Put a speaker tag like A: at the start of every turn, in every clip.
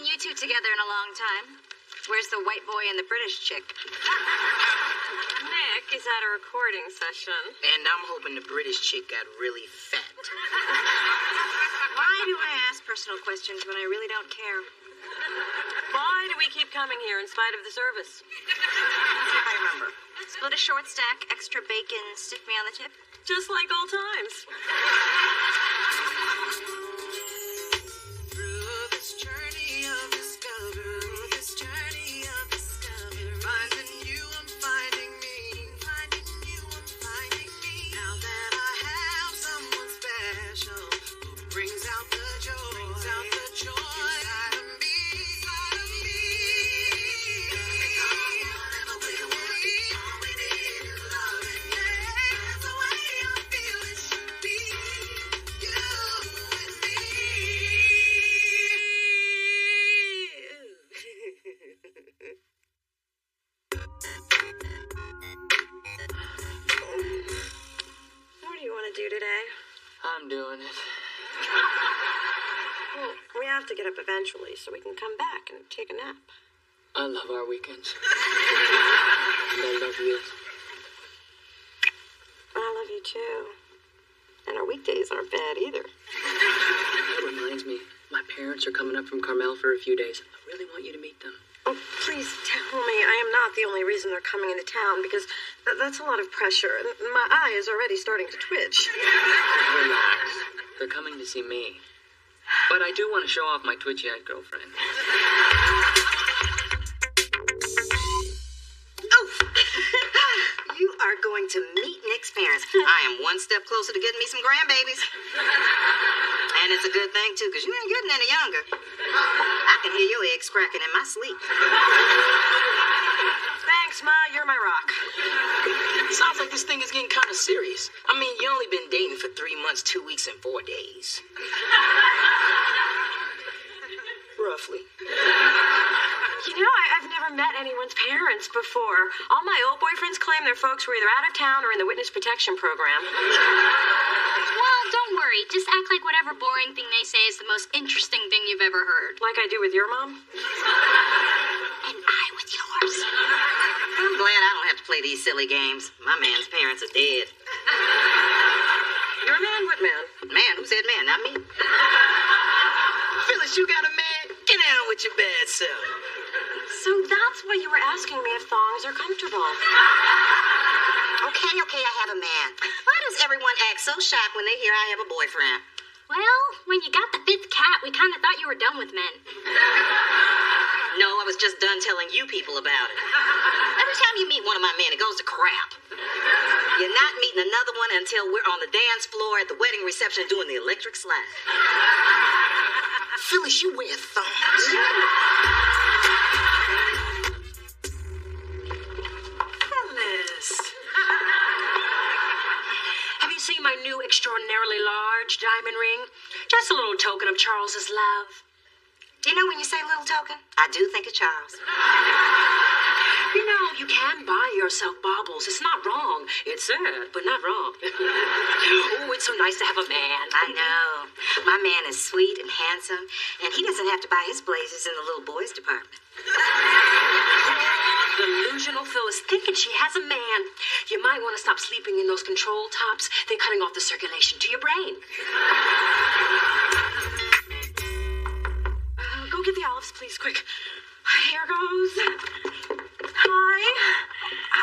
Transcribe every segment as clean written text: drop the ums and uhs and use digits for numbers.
A: seen you two together in a long time. Where's the white boy and the British chick?
B: Nick is at a recording session.
C: And I'm hoping the British chick got really fat.
A: Why do I ask personal questions when I really don't care?
B: Why do we keep coming here in spite of the service?
A: I remember. Split a short stack, extra bacon, stick me on the tip.
B: Just like old times.
D: I'm doing it.
B: Well, we have to get up eventually so we can come back and take a nap.
D: I love our weekends. And I love you.
B: I love you too. And our weekdays aren't bad either.
D: That reminds me, my parents are coming up from Carmel for a few days. I really want you to meet them.
B: Oh, please tell me I am not the only reason they're coming into town, because that's a lot of pressure, and my eye is already starting to twitch.
D: Relax. They're coming to see me. But I do want to show off my twitchy-eyed girlfriend.
C: Oh! You are going to meet Nick's parents. I am one step closer to getting me some grandbabies. And it's a good thing, too, because you ain't getting any younger. I can hear your eggs cracking in my sleep.
B: Thanks, Ma. You're my rock.
D: Sounds like this thing is getting kind of serious. I mean, you only been dating for 3 months, 2 weeks, and 4 days. Roughly.
B: You know, I've never met anyone's parents before. All my old boyfriends claim their folks were either out of town or in the witness protection program.
A: Well, don't worry. Just act like whatever boring thing they say is the most interesting thing you've ever heard.
B: Like I do with your mom?
A: And I with yours.
C: I'm glad I don't have to play these silly games. My man's parents are dead.
B: Your man? What man?
C: Man? Who said man? Not me. Phyllis, you got a man? Get down with your bad self.
B: So that's why you were asking me if thongs are comfortable.
C: Okay, I have a man. Why does everyone act so shocked when they hear I have a boyfriend?
A: Well, when you got the 5th cat, we kind of thought you were done with men.
C: No, I was just done telling you people about it. Every time you meet one of my men, it goes to crap. You're not meeting another one until we're on the dance floor at the wedding reception doing the electric slide. Phyllis, you wear thongs.
B: Phyllis. Have you seen my new extraordinarily large diamond ring? Just a little token of Charles's love.
C: Do you know when you say little token? I do think of Charles.
B: You know, you can buy yourself baubles. It's not wrong. It's sad, but not wrong. Oh, it's so nice to have a man.
C: I know. My man is sweet and handsome, and he doesn't have to buy his blazers in the little boys department.
B: Delusional Phyllis, thinking she has a man. You might want to stop sleeping in those control tops. They're cutting off the circulation to your brain. Go get the olives, please, quick. Here goes. Hi.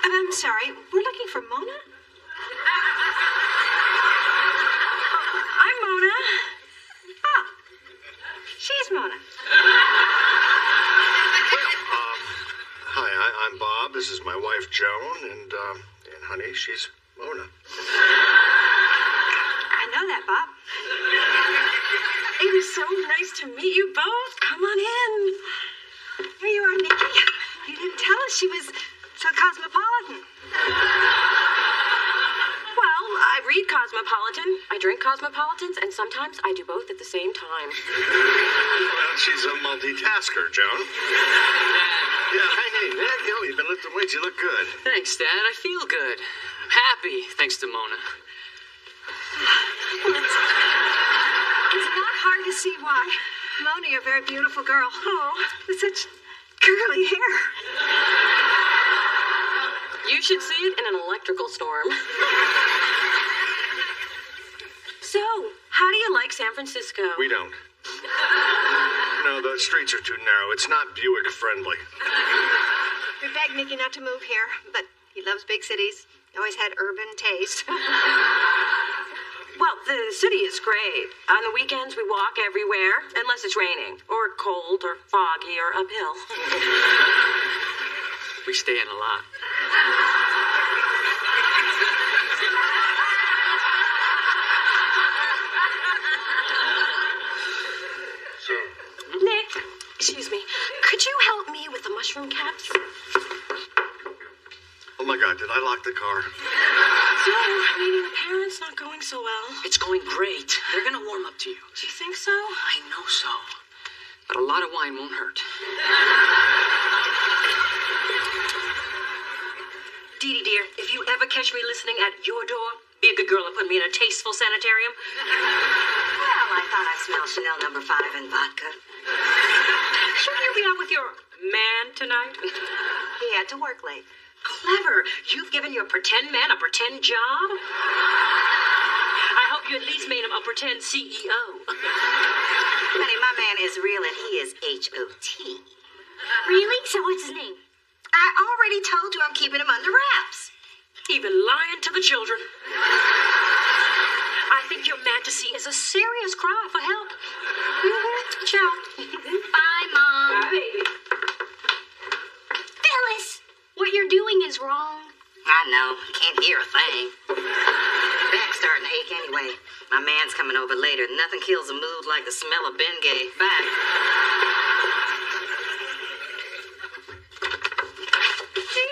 B: I'm sorry. We're looking for Mona? I'm Mona. Ah, she's Mona.
E: Hi, I'm Bob. This is my wife, Joan, and honey, she's Mona.
B: I know that, Bob. It was so nice to meet you both. Come on in.
F: Here you are, Nikki. You didn't tell us she was so cosmopolitan.
B: Well, I read Cosmopolitan, I drink Cosmopolitans, and sometimes I do both at the same time.
E: Well, she's a multitasker, Joan. Yeah, hey, Nick, you've been lifting weights. You look good.
D: Thanks, Dad. I feel good. I'm happy, thanks to Mona.
F: It's not hard to see why. Mona, you're a very beautiful girl. Oh, with such curly hair.
B: You should see it in an electrical storm. So, how do you like San Francisco?
E: We don't. No, the streets are too narrow. It's not Buick friendly.
F: We begged Nicky not to move here, but he loves big cities. He always had urban taste.
B: Well, the city is great. On the weekends, we walk everywhere, unless it's raining, or cold, or foggy, or uphill.
D: We stay in a lot.
E: So,
B: Nick, excuse me, could you help me with the mushroom caps?
E: oh my God, did I lock the car?
B: So, meeting the parents not going so well.
D: It's going great. They're gonna warm up to you.
B: Do you think so?
D: I know so. But a lot of wine won't hurt.
B: Dee Dee, dear, if you ever catch me listening at your door, be a good girl and put me in a tasteful sanitarium.
C: Well, I thought I smelled Chanel No. 5 and vodka.
B: Shouldn't you be out with your man tonight?
C: He had to work late.
B: Clever. You've given your pretend man a pretend job? I hope you at least made him a pretend CEO.
C: Honey, my man is real and he is H-O-T.
A: Really? So what's his name?
C: I already told you I'm keeping him under wraps.
B: Even lying to the children. I think your fantasy is a serious cry for help. Ciao.
A: Bye, Mom.
B: Bye, baby.
A: Phyllis, what you're doing is wrong.
C: I know. Can't hear a thing. Back's starting to ache anyway. My man's coming over later. Nothing kills a mood like the smell of Bengay. Bye.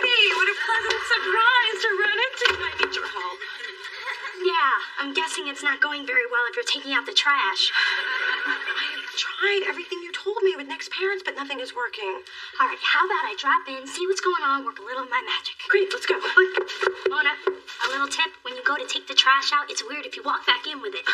B: Dee, what a pleasant surprise to run into. I need your help.
A: Yeah, I'm guessing it's not going very well if you're taking out the trash.
B: I have tried everything you told me with Nick's parents, but nothing is working.
A: All right, how about I drop in, see what's going on, work a little of my magic.
B: Great, let's go.
A: Mona, a little tip. When you go to take the trash out, it's weird if you walk back in with it.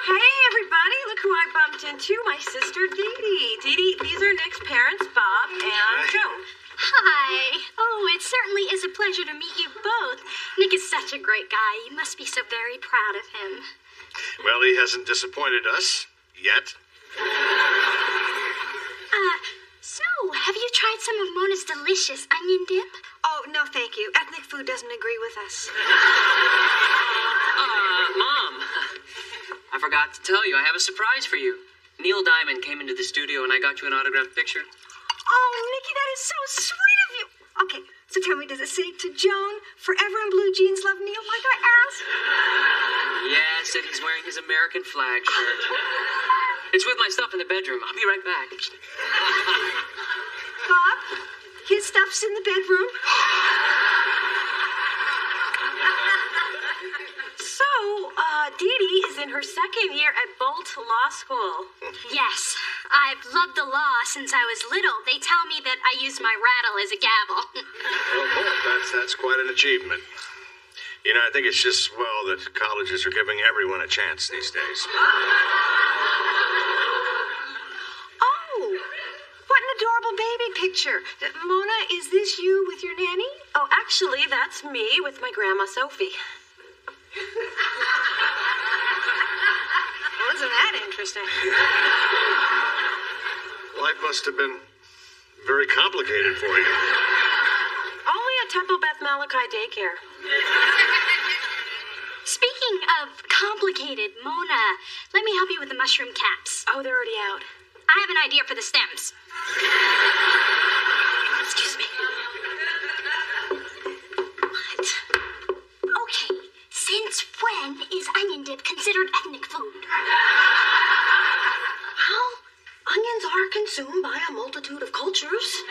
B: Hey, everybody, look who I bumped into. My sister, Dee Dee. Dee Dee, these are Nick's parents, Bob and Joe.
A: Hi. Oh, it certainly is a pleasure to meet you both. Nick is such a great guy. You must be so very proud of him.
E: Well, he hasn't disappointed us yet.
A: So, have you tried some of Mona's delicious onion dip?
F: Oh, no, thank you. Ethnic food doesn't agree with us.
D: Mom. I forgot to tell you, I have a surprise for you. Neil Diamond came into the studio and I got you an autographed picture.
F: Oh, Nikki, that is so sweet of you. Okay, so tell me, does it say to Joan, forever in blue jeans, love Neil, like I asked?
D: Yeah, said he's wearing his American flag shirt. It's with my stuff in the bedroom. I'll be right back.
F: Bob, his stuff's in the bedroom.
B: So, Dee Dee is in her second year at Bolt Law School.
A: Yes, I've loved the law since I was little. They tell me that I use my rattle as a gavel.
E: Oh, that's quite an achievement. You know, I think it's just swell that colleges are giving everyone a chance these days.
F: Oh, what an adorable baby picture. Mona, is this you with your nanny?
B: Oh, actually, that's me with my grandma Sophie.
F: Well, isn't that interesting?
E: Life must have been very complicated for you.
B: Only at Temple Beth Malachi Daycare.
A: Speaking of complicated, Mona, let me help you with the mushroom caps.
B: Oh, they're already out.
A: I have an idea for the stems. Excuse me. What? Okay, since when is onion dip considered ethnic food?
B: Well, onions are consumed by a multitude of cultures.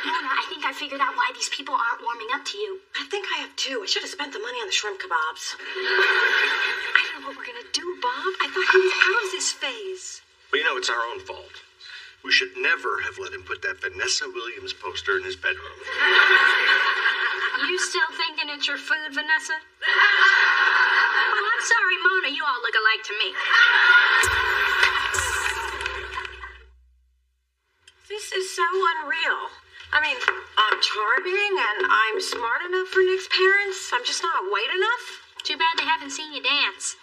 A: Mona, I think I figured out why these people aren't warming up to you.
B: I think I have too. I should have spent the money on the shrimp kebabs.
F: I don't know what we're going to do, Bob. I thought he was out of this phase.
E: But you know, it's our own fault. We should never have let him put that Vanessa Williams poster in his bedroom.
A: You still thinking it's your food, Vanessa?
F: Well,
A: Sorry, Mona, you all look alike to me.
B: This is so unreal. I mean, I'm charming and I'm smart enough for Nick's parents. I'm just not white enough.
A: Too bad they haven't seen you dance.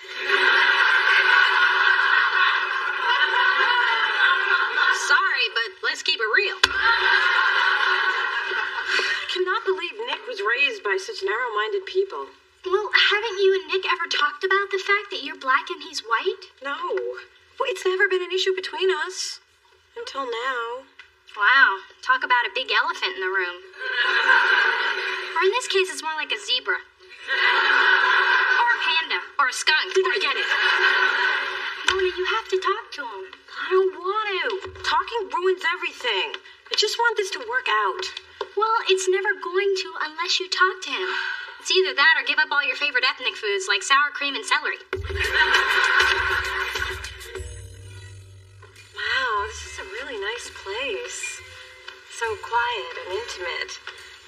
B: Sorry, but let's keep it real. I cannot believe Nick was raised by such narrow-minded people.
A: Well, haven't you and Nick ever talked about the fact that you're black and he's white?
B: No. Well, it's never been an issue between us. Until now.
A: Wow, talk about a big elephant in the room. Or in this case, it's more like a zebra. Or a panda. Or a skunk.
B: Did I get it?
A: Mona, you have to talk to him.
B: I don't want to. Talking ruins everything. I just want this to work out.
A: Well, it's never going to unless you talk to him. It's either that or give up all your favorite ethnic foods like sour cream and celery.
B: Wow, this is a really nice place. So quiet and intimate.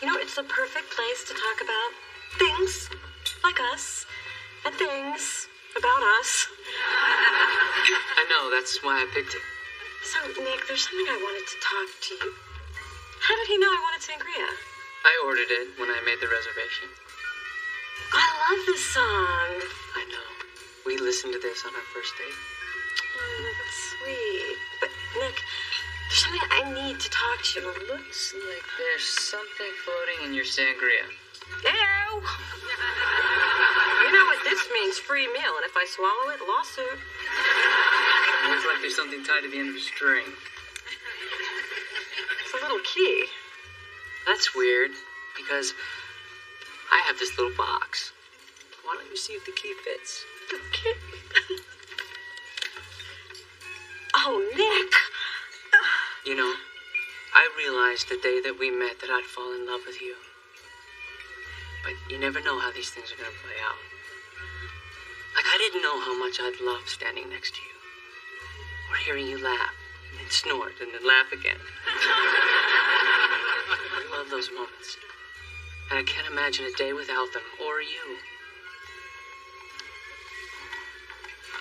B: You know, it's the perfect place to talk about things like us and things about us.
D: I know, that's why I picked it.
B: So, Nick, there's something I wanted to talk to you. How did he know I wanted sangria?
D: I ordered it when I made the reservation.
B: I love this song.
D: I know. We listened to this on our first date.
B: Oh, that's sweet. But, Nick, there's something I need to talk to you.
D: Looks like there's something floating in your sangria.
B: Ew! You know what this means, free meal, and if I swallow it, lawsuit.
D: Looks like there's something tied to the end of a string.
B: It's a little key.
D: That's weird, because I have this little box. Why don't you see if the key fits?
B: Okay. Oh, Nick!
D: You know, I realized the day that we met that I'd fall in love with you. But you never know how these things are going to play out. Like, I didn't know how much I'd love standing next to you. Or hearing you laugh, and then snort, and then laugh again. I love those moments. And I can't imagine a day without them, or you.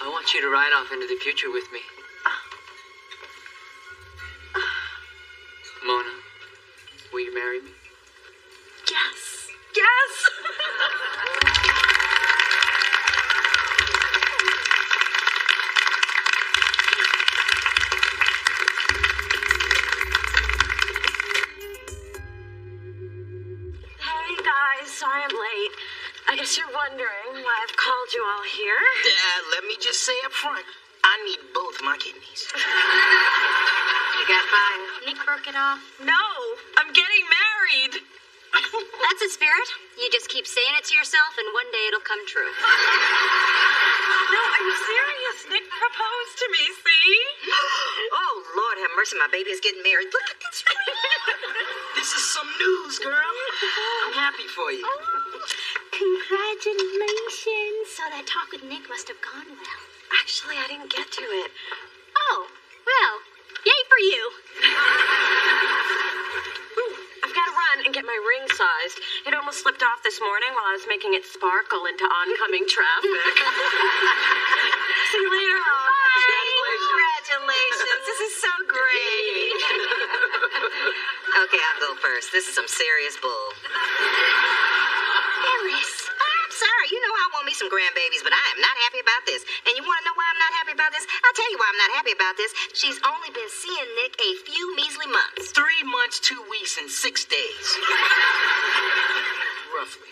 D: I want you to ride off into the future with me. Mona, will you marry me?
B: Yes! Yes! Hey guys, sorry I'm late. I guess you're wondering why I've called you all here.
G: Let me just say up front, I need both my kidneys.
B: You got mine.
A: Nick broke it off.
B: No, I'm getting married.
A: That's the spirit. You just keep saying it to yourself, and one day it'll come true.
B: No, I'm serious. Nick proposed to me, see?
C: Oh, Lord have mercy, my baby is getting married. Look at this.
G: This is some news, girl. I'm happy for you.
A: Congratulations. So that talk with Nick must have gone well.
B: Actually, I didn't get to it.
A: Oh, well, yay for you.
B: I've got to run and get my ring sized. It almost slipped off this morning while I was making it sparkle into oncoming traffic. See you later, Mom.
C: Congratulations. This is so great. Okay, I'll go first. This is some serious bull.
A: Phyllis.
C: I'm sorry. You know I want me some grandbabies, but I am not happy about this. And you want to know why I'm not happy about this? I'll tell you why I'm not happy about this. She's only been seeing Nick a few measly months.
G: 3 months, 2 weeks, and 6 days. Roughly.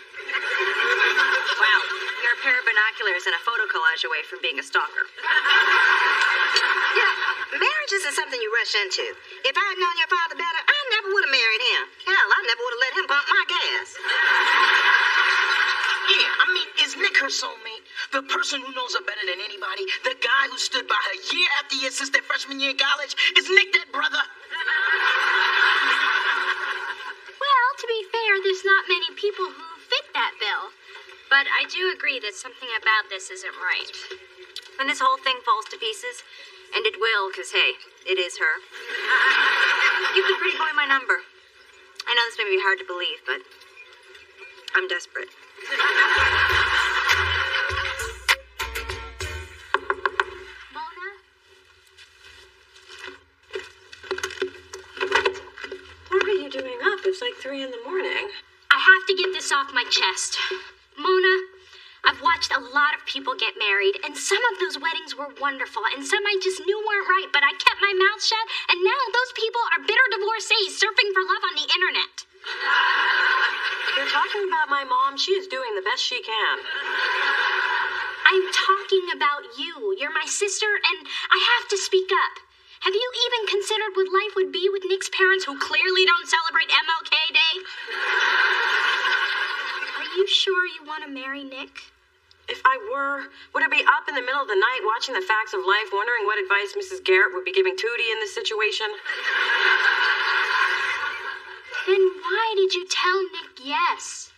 C: Wow, you're a pair of binoculars and a photo collage away from being a stalker. Yeah, marriage isn't something you rush into. If I had known your father better, I never would have married him. Hell, I never would have let him pump my gas.
G: Yeah, I mean, is Nick her soulmate? The person who knows her better than anybody? The guy who stood by her year after year since their freshman year in college? Is Nick that brother?
A: Well, to be fair, there's not many people who fit that bill. But I do agree that something about this isn't right.
C: When this whole thing falls to pieces, and it will, because, hey, it is her, give the pretty boy my number. I know this may be hard to believe, but I'm desperate.
B: It's like 3 in the morning.
A: I have to get this off my chest. Mona, I've watched a lot of people get married, and some of those weddings were wonderful, and some I just knew weren't right, but I kept my mouth shut, and now those people are bitter divorcees surfing for love on the internet.
B: You're talking about my mom. She is doing the best she can.
A: I'm talking about you. You're my sister, and I have to speak up. Have you even considered what life would be with Nick's parents who clearly don't celebrate MLK Day? Are you sure you want to marry Nick?
B: If I were, would I be up in the middle of the night watching the facts of life, wondering what advice Mrs. Garrett would be giving Tootie in this situation?
A: Then why did you tell Nick yes?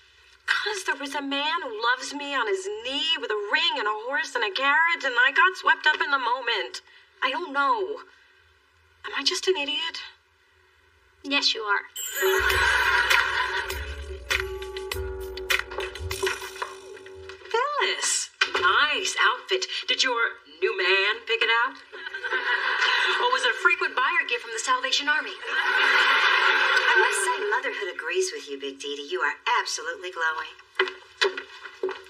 B: Because there was a man who loves me on his knee with a ring and a horse and a carriage, and I got swept up in the moment. I don't know. Am I just an idiot?
A: Yes, you are.
B: Phyllis, nice outfit. Did your new man pick it out? Or was it a frequent buyer gift from the Salvation Army?
C: I must say, motherhood agrees with you, Big Dee Dee. You are absolutely glowing.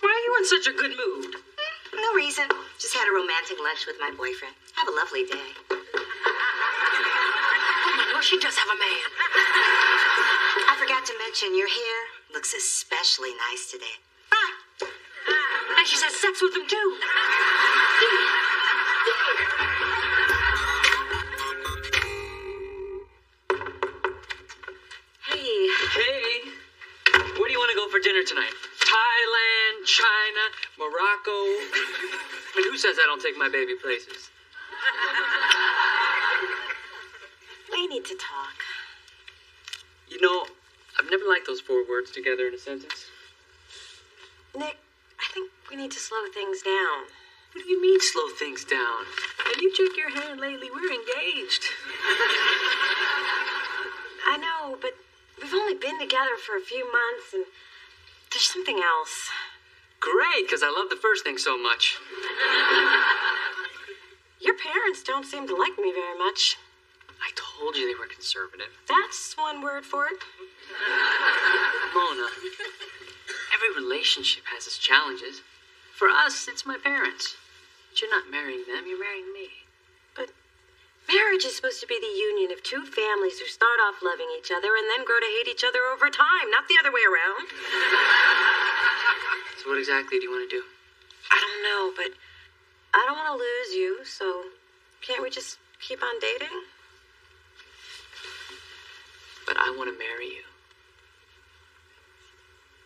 B: Why are you in such a good mood?
C: No reason. Just had a romantic lunch with my boyfriend. Have a lovely day.
B: Oh my gosh, she does have a man.
C: I forgot to mention, your hair looks especially nice today. Bye.
B: And she's had sex with him too.
D: Hey, where do you want to go for dinner tonight? Thailand, China, Morocco? I mean, who says I don't take my baby places?
B: We need to talk.
D: You know, I've never liked those 4 words together in a sentence.
B: Nick, I think we need to slow things down.
D: What do you mean, slow things down? Have you checked your hand lately? We're engaged.
B: I know, but we've only been together for a few months, and there's something else.
D: Great, because I love the first thing so much.
B: Your parents don't seem to like me very much.
D: I told you they were conservative.
B: That's one word for it.
D: Mona, every relationship has its challenges. For us, it's my parents. But you're not marrying them, you're marrying me.
B: But marriage is supposed to be the union of 2 families who start off loving each other and then grow to hate each other over time, not the other way around.
D: So what exactly do you want to do?
B: I don't know, but I don't want to lose you, so can't we just keep on dating?
D: But I want to marry you.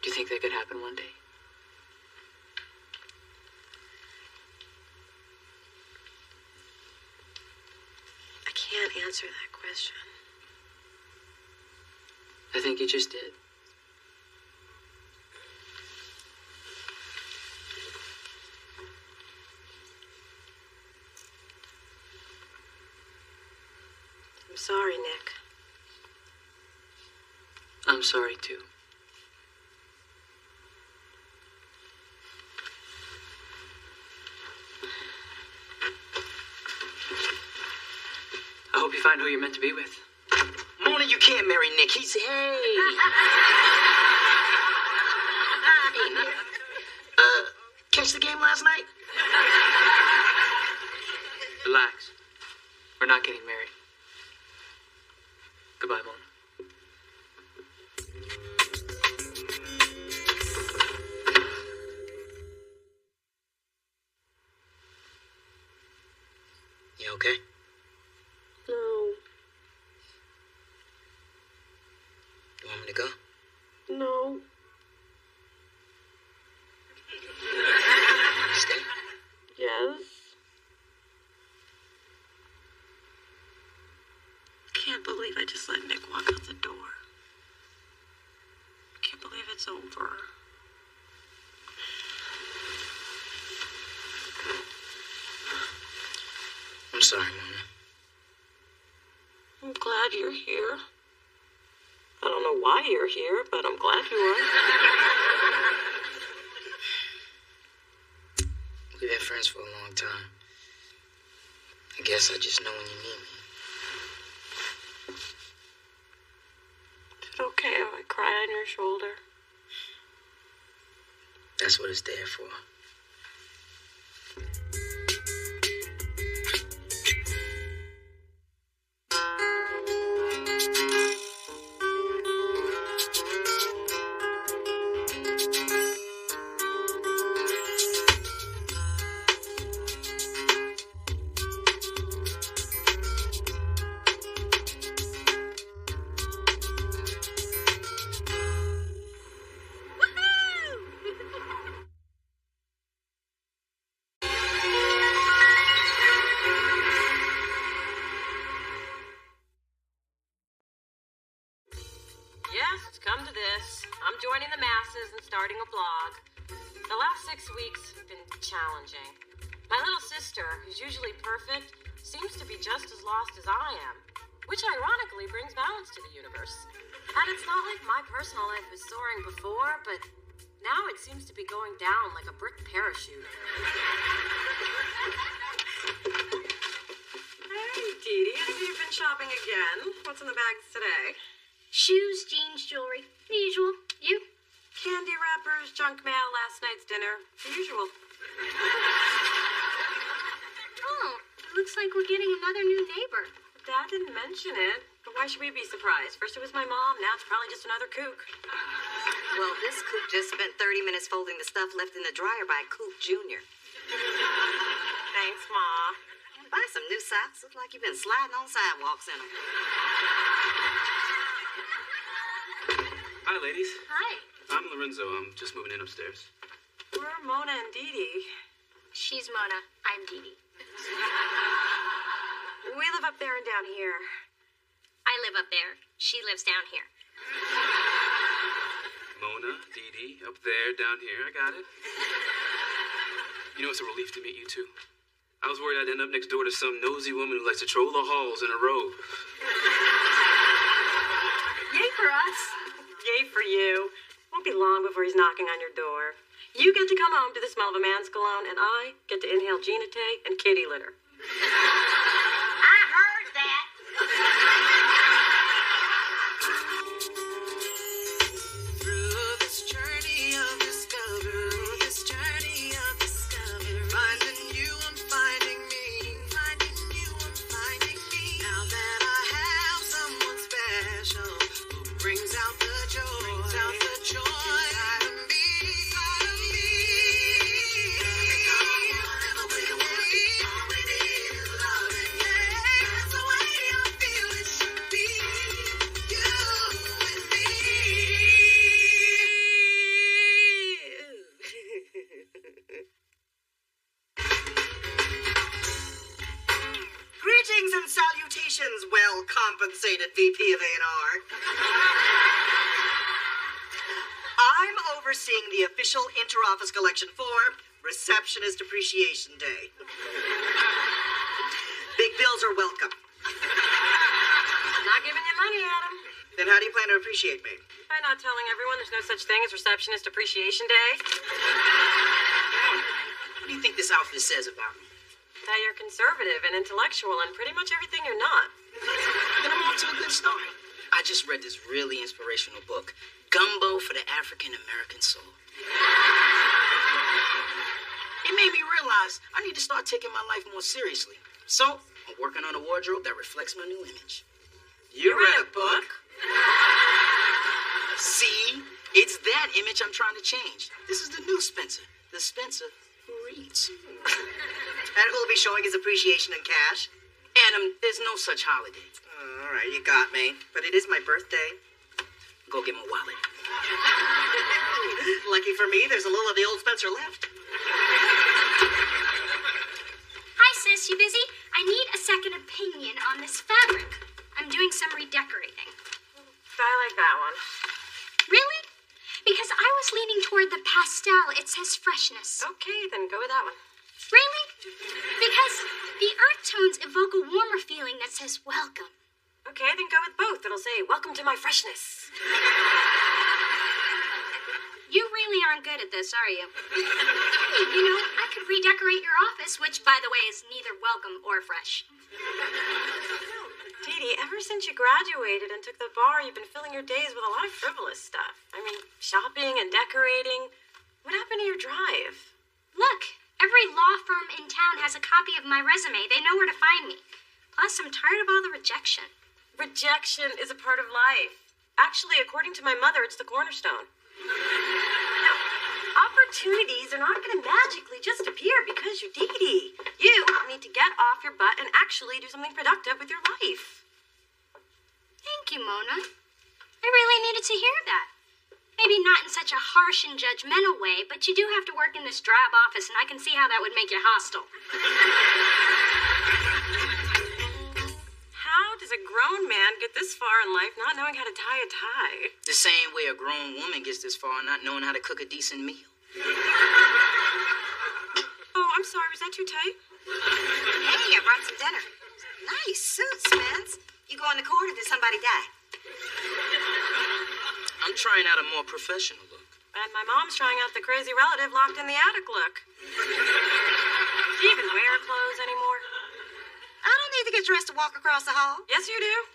D: Do you think that could happen one day?
B: I can't answer that question.
D: I think you just did.
B: I'm sorry, Nick.
D: I'm sorry, too. I hope you find who you're meant to be with.
G: Mona, you can't marry Nick. He's... Hey, Nick. Catch the game last night?
D: Relax. We're not getting married. Goodbye, Mona.
G: You okay?
B: No.
G: You want me to go?
B: No.
G: Stay?
B: Yes. Can't believe I just let Nick walk out the door. Can't believe it's over.
G: I'm sorry, Mona.
B: I'm glad you're here. I don't know why you're here, but I'm glad you are.
G: We've been friends for a long time. I guess I just know when you need me.
B: Is it okay your shoulder.
G: That's what it's there for.
B: Yes, it's come to this. I'm joining the masses and starting a blog. The last 6 weeks have been challenging. My little sister, who's usually perfect, seems to be just as lost as I am, which ironically brings balance to the universe. And it's not like my personal life was soaring before, but now it seems to be going down like a brick parachute. Hey, Dee Dee, I see you've been shopping again. What's in the bags today?
A: Shoes, jeans, jewelry. The usual. You?
B: Candy wrappers, junk mail, last night's dinner. The usual.
A: Oh, it looks like we're getting another new neighbor.
B: Dad didn't mention it. But why should we be surprised? First it was my mom, now it's probably just another kook.
C: Well, this Coop just spent 30 minutes folding the stuff left in the dryer by Coop Jr.
B: Thanks, Ma.
C: Buy some new socks. Look like you've been sliding on sidewalks in them.
H: Hi, ladies.
A: Hi.
H: I'm Lorenzo. I'm just moving in upstairs.
B: We're Mona and Dee Dee.
A: She's Mona. I'm Dee Dee.
B: We live up there and down here.
A: I live up there. She lives down here.
H: Mona, Dee Dee, up there, down here. I got it. You know, it's a relief to meet you, too. I was worried I'd end up next door to some nosy woman who likes to troll the halls in a robe.
A: Yay for us.
B: Yay for you. Won't be long before he's knocking on your door. You get to come home to the smell of a man's cologne, and I get to inhale Gina Tay and kitty litter.
C: I heard that. Through this journey of discovery, finding you, I'm finding me. Finding you, I'm finding me. Now that I have someone special who brings out the joy, inside of me. All we need is loving, yeah. That's the way I feel it should be. You and me. Greetings and salutations, well-compensated VP of A&R. I'm overseeing the official inter-office collection for Receptionist Appreciation Day. Big bills are welcome.
B: Not giving you money, Adam.
C: Then how do you plan to appreciate me?
B: By not telling everyone there's no such thing as Receptionist Appreciation Day.
G: What do you think this outfit says about me?
B: That you're conservative and intellectual and pretty much everything you're not.
G: Then I'm off to a good start. I just read this really inspirational book, Gumbo for the African American Soul. It made me realize I need to start taking my life more seriously. So, I'm working on a wardrobe that reflects my new image.
B: You read a book?
G: See? It's that image I'm trying to change. This is the new Spencer. The Spencer who reads.
C: And who'll be showing his appreciation in cash?
G: Adam, there's no such holiday.
C: All right, you got me. But it is my birthday.
G: Go get my wallet.
C: Lucky for me, there's a little of the old Spencer left.
A: Hi, sis. You busy? I need a second opinion on this fabric. I'm doing some redecorating.
B: I like that one.
A: Really? Because I was leaning toward the pastel. It says freshness.
B: Okay, then go with that one.
A: Really? Because the earth tones evoke a warmer feeling that says welcome.
B: Okay, then go with both. It'll say, welcome to my freshness.
A: You really aren't good at this, are you? Hey, you know, I could redecorate your office, which, by the way, is neither welcome or fresh.
B: Dee Dee, ever since you graduated and took the bar, you've been filling your days with a lot of frivolous stuff. I mean, shopping and decorating. What happened to your drive?
A: Look, every law firm in town has a copy of my resume. They know where to find me. Plus, I'm tired of all the rejection.
B: Rejection is a part of life. Actually, according to my mother, it's the cornerstone. Now, opportunities are not going to magically just appear because you're Dee Dee. You need to get off your butt and actually do something productive with your life.
A: Thank you, Mona. I really needed to hear that. Maybe not in such a harsh and judgmental way, but you do have to work in this drab office, and I can see how that would make you hostile.
B: How does a grown man get this far in life not knowing how to tie a tie?
G: The same way a grown woman gets this far not knowing how to cook a decent meal.
B: Oh, I'm sorry. Was that too tight?
C: Hey, I brought some dinner. Nice suit, Spence. You go in the court or did somebody die?
G: I'm trying out a more professional look.
B: And my mom's trying out the crazy relative locked in the attic look. Do you even wear clothes anymore?
C: I don't need to get dressed to walk across the hall.
B: Yes, you do.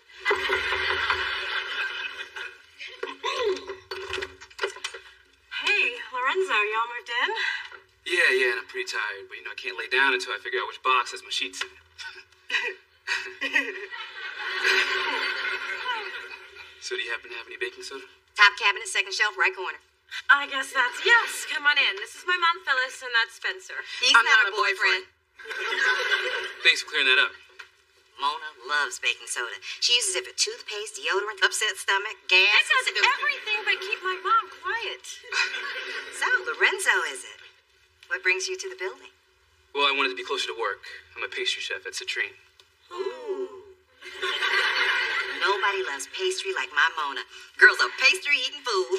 B: Hey, Lorenzo, y'all moved in?
H: Yeah, and I'm pretty tired, but I can't lay down until I figure out which box has my sheets in it. So do you happen to have any baking soda?
C: Top cabinet, second shelf, right corner.
B: I guess that's yes. Come on in. This is my mom, Phyllis, and that's Spencer.
C: He's
G: I'm
C: not a boyfriend.
H: Thanks for clearing that up.
C: Mona loves baking soda. She uses it for toothpaste, deodorant, upset stomach, gas.
B: It does everything but keep my mom quiet.
C: So, Lorenzo, is it? What brings you to the building?
H: Well, I wanted to be closer to work. I'm a pastry chef at Citrine.
C: Ooh. Nobody loves pastry like my Mona. Girl's a pastry-eating fool.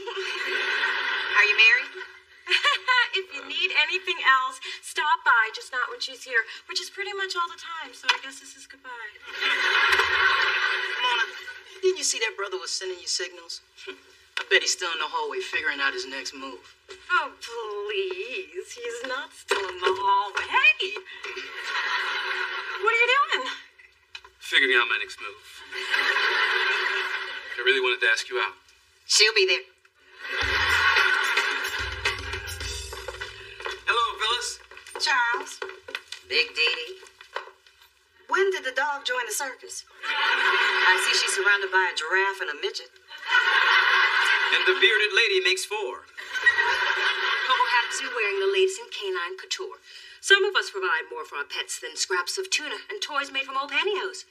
C: Are you married?
B: If you need anything else, stop by, just not when she's here, which is pretty much all the time, so I guess this is goodbye.
G: Mona, didn't you see that brother was sending you signals? I bet he's still in the hallway figuring out his next move.
B: Oh, please. He's not still in the hallway. Hey! What are you doing?
H: Figuring out my next move. I really wanted to ask you out.
C: She'll be there.
H: Hello, Phyllis.
C: Charles. Big Dee Dee. When did the dog join the circus? I see she's surrounded by a giraffe and a midget.
I: And the bearded lady makes 4.
J: Coco happens to be wearing the latest in canine couture. Some of us provide more for our pets than scraps of tuna and toys made from old pantyhose.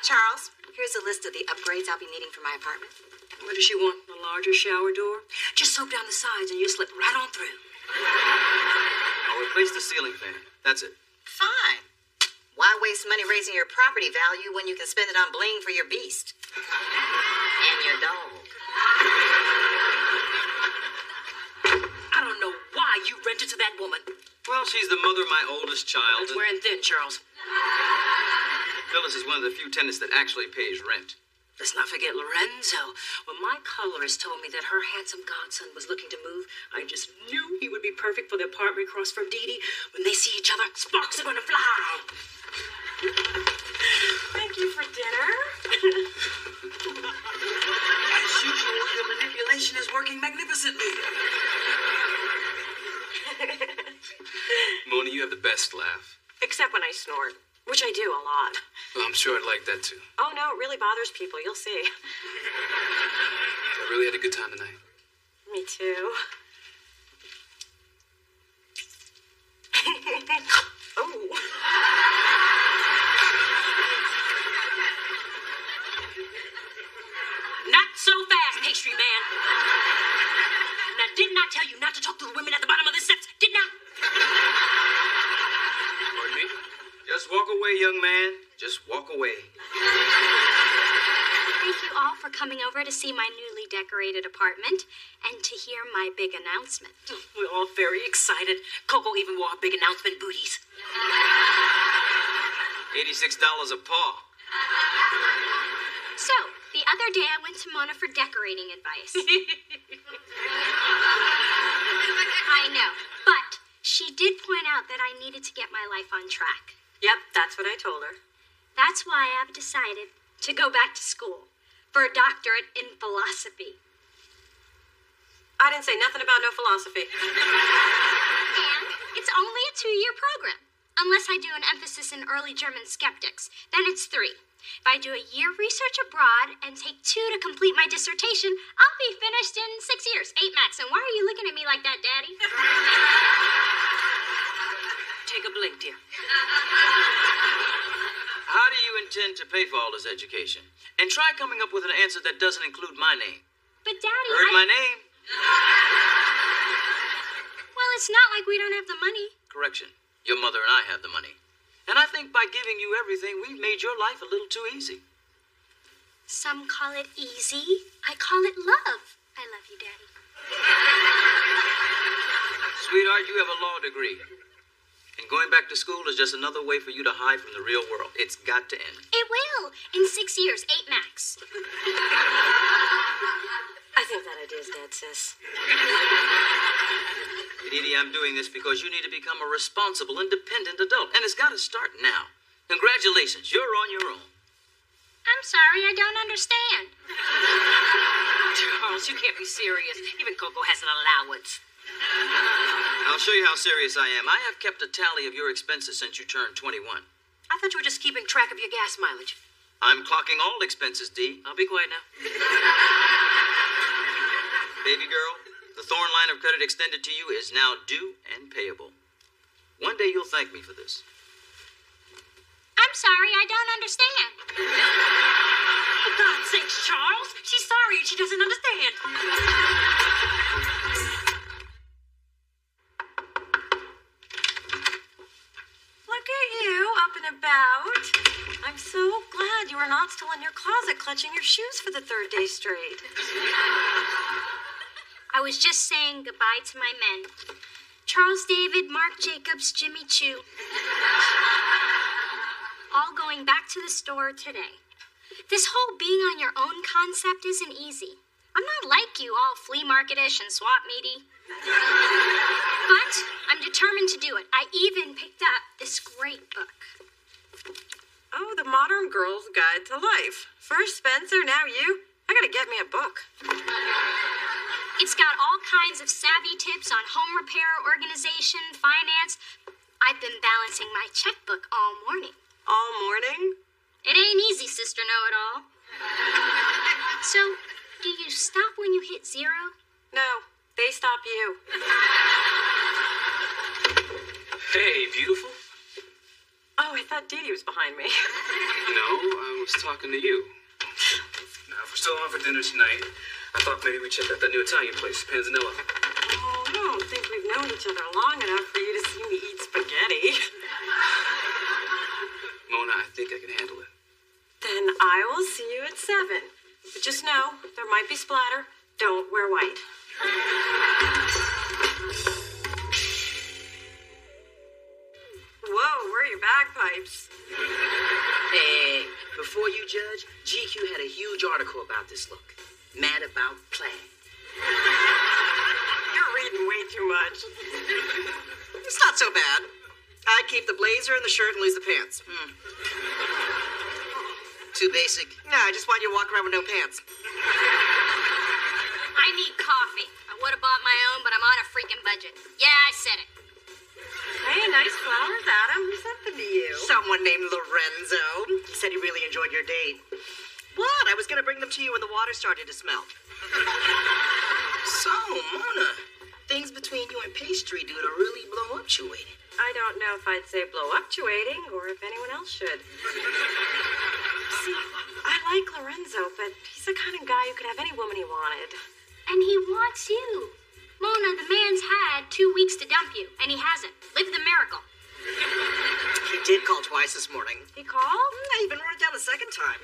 C: Charles, here's a list of the upgrades I'll be needing for my apartment.
J: What does she want? A larger shower door? Just soak down the sides and you'll slip right on through.
I: I'll replace the ceiling fan. That's it.
C: Fine. Why waste money raising your property value when you can spend it on bling for your beast? And your dog.
J: I don't know why you rented to that woman.
I: Well, she's the mother of my oldest child.
J: That's wearing thin, Charles.
I: Phyllis is one of the few tenants that actually pays rent.
J: Let's not forget Lorenzo. When my colorist told me that her handsome godson was looking to move, I just knew he would be perfect for the apartment across from Dee Dee. When they see each other, sparks are gonna fly.
B: Thank you for dinner.
G: As usual, your manipulation is working magnificently.
H: Mona, you have the best laugh.
B: Except when I snort, which I do a lot.
H: Well, I'm sure I'd like that too.
B: Oh, no, it really bothers people. You'll see.
H: I really had a good time tonight.
B: Me too. Oh.
J: Not so fast, pastry man. Now, didn't I tell you not to talk to the women at the bottom of the steps? Didn't I?
I: Pardon me? Just walk away, young man. Just walk away.
A: Thank you all for coming over to see my newly decorated apartment and to hear my big announcement.
J: We're all very excited. Coco even wore her big announcement booties.
I: $86 a paw.
A: So, the other day I went to Mona for decorating advice. I know, but she did point out that I needed to get my life on track.
B: Yep, that's what I told her.
A: That's why I've decided to go back to school for a doctorate in philosophy.
B: I didn't say nothing about no philosophy.
A: And it's only a 2-year program. Unless I do an emphasis in early German skeptics, then it's 3. If I do a year research abroad and take 2 to complete my dissertation, I'll be finished in 6 years, 8 max. And why are you looking at me like that, Daddy?
J: Take a blink, dear.
I: How do you intend to pay for all this education? And try coming up with an answer that doesn't include my name.
A: But, Daddy,
I: Heard my name?
A: Well, it's not like we don't have the money.
I: Correction. Your mother and I have the money. And I think by giving you everything, we've made your life a little too easy.
A: Some call it easy. I call it love. I love you, Daddy.
I: Sweetheart, you have a law degree. And going back to school is just another way for you to hide from the real world. It's got to end.
A: It will. In 6 years, 8 max.
B: I think that idea's dead, sis.
I: Edie, I'm doing this because you need to become a responsible, independent adult. And it's got to start now. Congratulations, you're on your own.
A: I'm sorry, I don't understand.
J: Charles, you can't be serious. Even Coco has an allowance.
I: I'll show you how serious I am. I have kept a tally of your expenses since you turned 21.
J: I thought you were just keeping track of your gas mileage.
I: I'm clocking all expenses, Dee.
J: I'll be quiet now.
I: Baby girl, the Thorn line of credit extended to you is now due and payable. One day you'll thank me for this.
A: I'm sorry, I don't understand.
J: For God's sakes, Charles. She's sorry and she doesn't understand.
B: Look at you, up and about. I'm so glad you are not still in your closet clutching your shoes for the 3rd day straight.
A: I was just saying goodbye to my men. Charles David, Mark Jacobs, Jimmy Choo. All going back to the store today. This whole being on your own concept isn't easy. I'm not like you, all flea market-ish and swap meaty. But I'm determined to do it. I even picked up this great book.
B: Oh, The Modern Girl's Guide to Life. First Spencer, now you. I gotta get me a book.
A: It's got all kinds of savvy tips on home repair, organization, finance. I've been balancing my checkbook all morning.
B: All morning?
A: It ain't easy, Sister Know-It-All. So, do you stop when you hit 0?
B: No, they stop you.
H: Hey, beautiful.
B: Oh, I thought Dee Dee was behind me.
H: No, I was talking to you. Now, if we're still on for dinner tonight, I thought maybe we'd check out that new Italian place, Panzanella.
B: Oh, I don't think we've known each other long enough for you to see me eat spaghetti.
H: Mona, I think I can handle it.
B: Then I will see you at 7. But just know, there might be splatter. Don't wear white. Whoa, where are your bagpipes?
G: Hey, before you judge, GQ had a huge article about this look. Mad about plaid.
B: You're reading way too much.
C: It's not so bad. I'd keep the blazer and the shirt and lose the pants.
I: Too basic.
C: Nah, I just want you to walk around with no pants.
A: I need coffee. I would have bought my own, but I'm on a freaking budget. Yeah, I said it.
B: Hey, nice flowers, Adam. Who sent them to you?
C: Someone named Lorenzo. He said he really enjoyed your date. What? I was going to bring them to you when the water started to smell.
G: So, Mona, things between you and Pastry Dude are really blow-up-tuated.
B: I don't know if I'd say blow-up-tuating or if anyone else should. See, I like Lorenzo, but he's the kind of guy who could have any woman he wanted.
A: And he wants you. Mona, the man's had 2 weeks to dump you, and he hasn't. Live the miracle.
C: He did call twice this morning.
B: He called?
C: I even wrote it down the second time.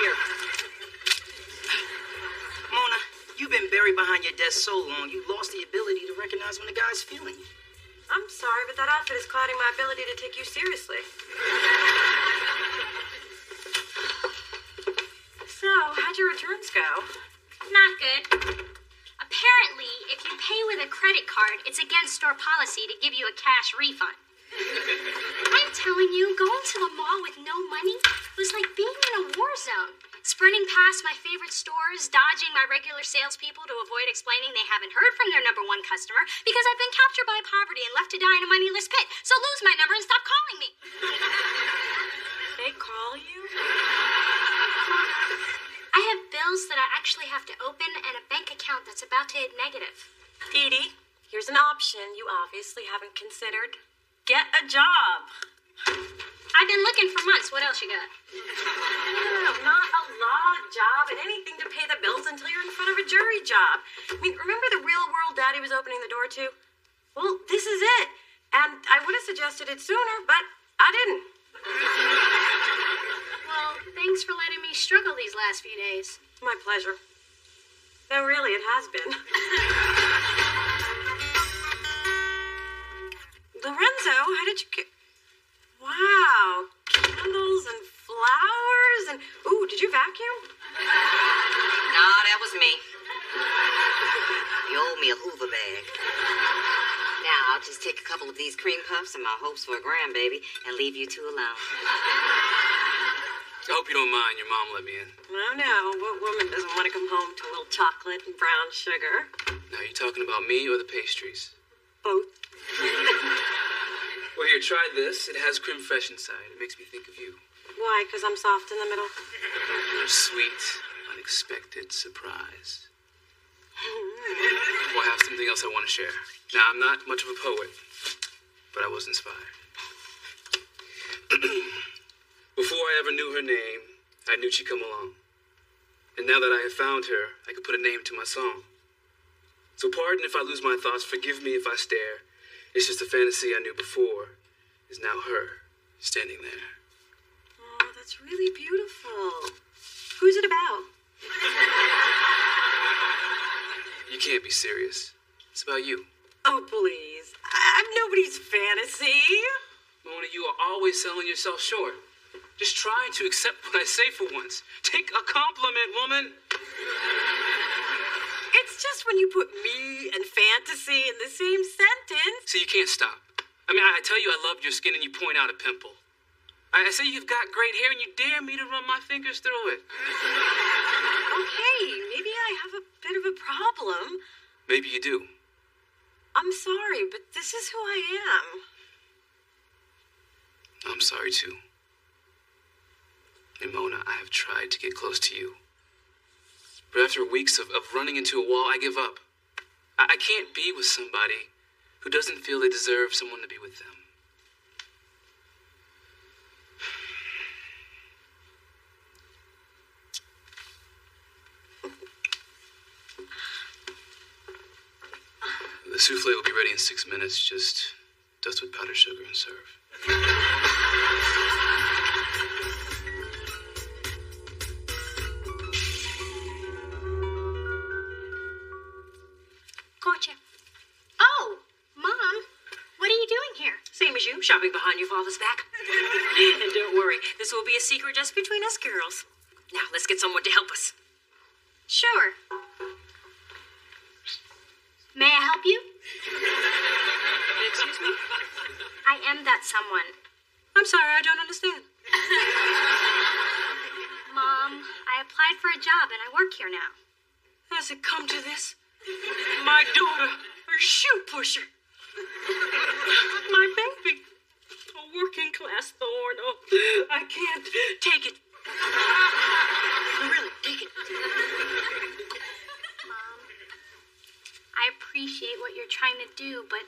C: Here.
G: Mona, you've been buried behind your desk so long, you lost the ability to recognize when a guy's feeling you.
B: I'm sorry, but that outfit is clouding my ability to take you seriously. So, how'd your returns go?
A: Not good. Apparently, if you pay with a credit card, it's against store policy to give you a cash refund. I'm telling you, going to the mall with no money was like being in a war zone. Sprinting past my favorite stores, dodging my regular salespeople to avoid explaining they haven't heard from their number one customer because I've been captured by poverty and left to die in a moneyless pit. So lose my number and stop calling me.
B: They call you?
A: I have bills that I actually have to open and a bank account that's about to hit negative.
B: Dee Dee, here's an option you obviously haven't considered. Get a job.
A: I've been looking for months. What else you got?
B: No, not a law job and anything to pay the bills until you're in front of a jury job. I mean, remember the real world Daddy was opening the door to? Well, this is it. And I would have suggested it sooner, but I didn't.
A: Well, thanks for letting me struggle these last few days.
B: My pleasure. No, really, it has been. Lorenzo, how did you get... Wow, candles and flowers and... Ooh, did you vacuum?
C: Nah, that was me. You owe me a Hoover bag. Now, I'll just take a couple of these cream puffs and my hopes for a grandbaby and leave you two alone.
H: I hope you don't mind. Your mom let me in.
B: Oh, no. What woman doesn't want to come home to a little chocolate and brown sugar?
H: Now, you talking about me or the pastries?
B: Both.
H: Well, here, try this. It has creme fraiche inside. It makes me think of you.
B: Why? Because I'm soft in the middle?
H: You're a sweet, unexpected surprise. Well, I have something else I want to share. Now, I'm not much of a poet, but I was inspired. Before I ever knew her name, I knew she'd come along. And now that I have found her, I could put a name to my song. So pardon if I lose my thoughts, forgive me if I stare. It's just a fantasy I knew before is now her standing there.
B: Oh, that's really beautiful. Who's it about?
H: You can't be serious. It's about you.
B: Oh, please. I'm nobody's fantasy.
H: Mona, you are always selling yourself short. Just try to accept what I say for once. Take a compliment, woman.
B: It's just when you put me and fantasy in the same sentence.
H: See, you can't stop. I mean, I tell you I love your skin and you point out a pimple. I say you've got great hair and you dare me to run my fingers through it.
B: Okay, maybe I have a bit of a problem.
H: Maybe you do.
B: I'm sorry, but this is who I am.
H: I'm sorry, too. And Mona, I have tried to get close to you. But after weeks of running into a wall, I give up. I can't be with somebody who doesn't feel they deserve someone to be with them. The souffle will be ready in 6 minutes. Just dust with powdered sugar and serve.
A: Gotcha. Oh, Mom, what are you doing here?
J: Same as you, shopping behind your father's back. And don't worry, this will be a secret just between us girls. Now, let's get someone to help us.
A: Sure. May I help you?
J: Excuse me?
A: I am that someone.
J: I'm sorry, I don't understand.
A: Mom, I applied for a job and I work here now.
J: Has it come to this? My daughter, a shoe pusher. My baby, a working class thorn. Oh, I can't take it. No, really, take it.
A: Mom, I appreciate what you're trying to do, but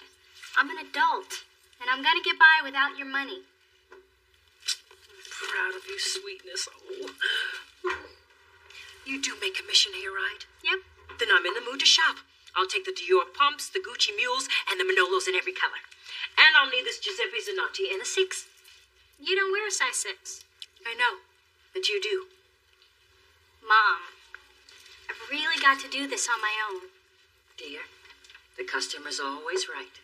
A: I'm an adult, and I'm gonna get by without your money.
J: I'm proud of you, sweetness. Oh. You do make commission here, right?
A: Yep.
J: Then I'm in the mood to shop. I'll take the Dior pumps, the Gucci mules, and the Manolos in every color. And I'll need this Giuseppe Zanotti in a 6.
A: You don't wear a size 6.
J: I know, and you do.
A: Mom, I've really got to do this on my own.
J: Dear, the customer's always right.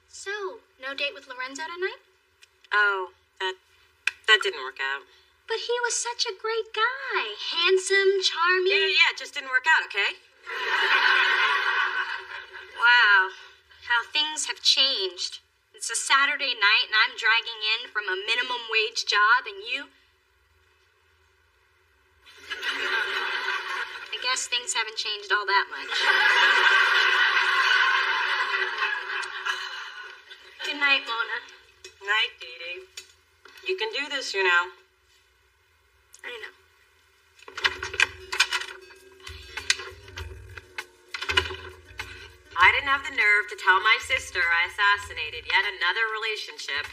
A: So, no date with Lorenzo tonight?
B: Oh, that didn't work out.
A: But he was such a great guy. Handsome, charming.
B: Yeah, it just didn't work out, okay?
A: Wow, how things have changed. It's a Saturday night and I'm dragging in from a minimum wage job and you... I guess things haven't changed all that much. Good night, Mona.
B: Night, Dee Dee. You can do this, you know.
A: I know.
B: I didn't have the nerve to tell my sister I assassinated yet another relationship.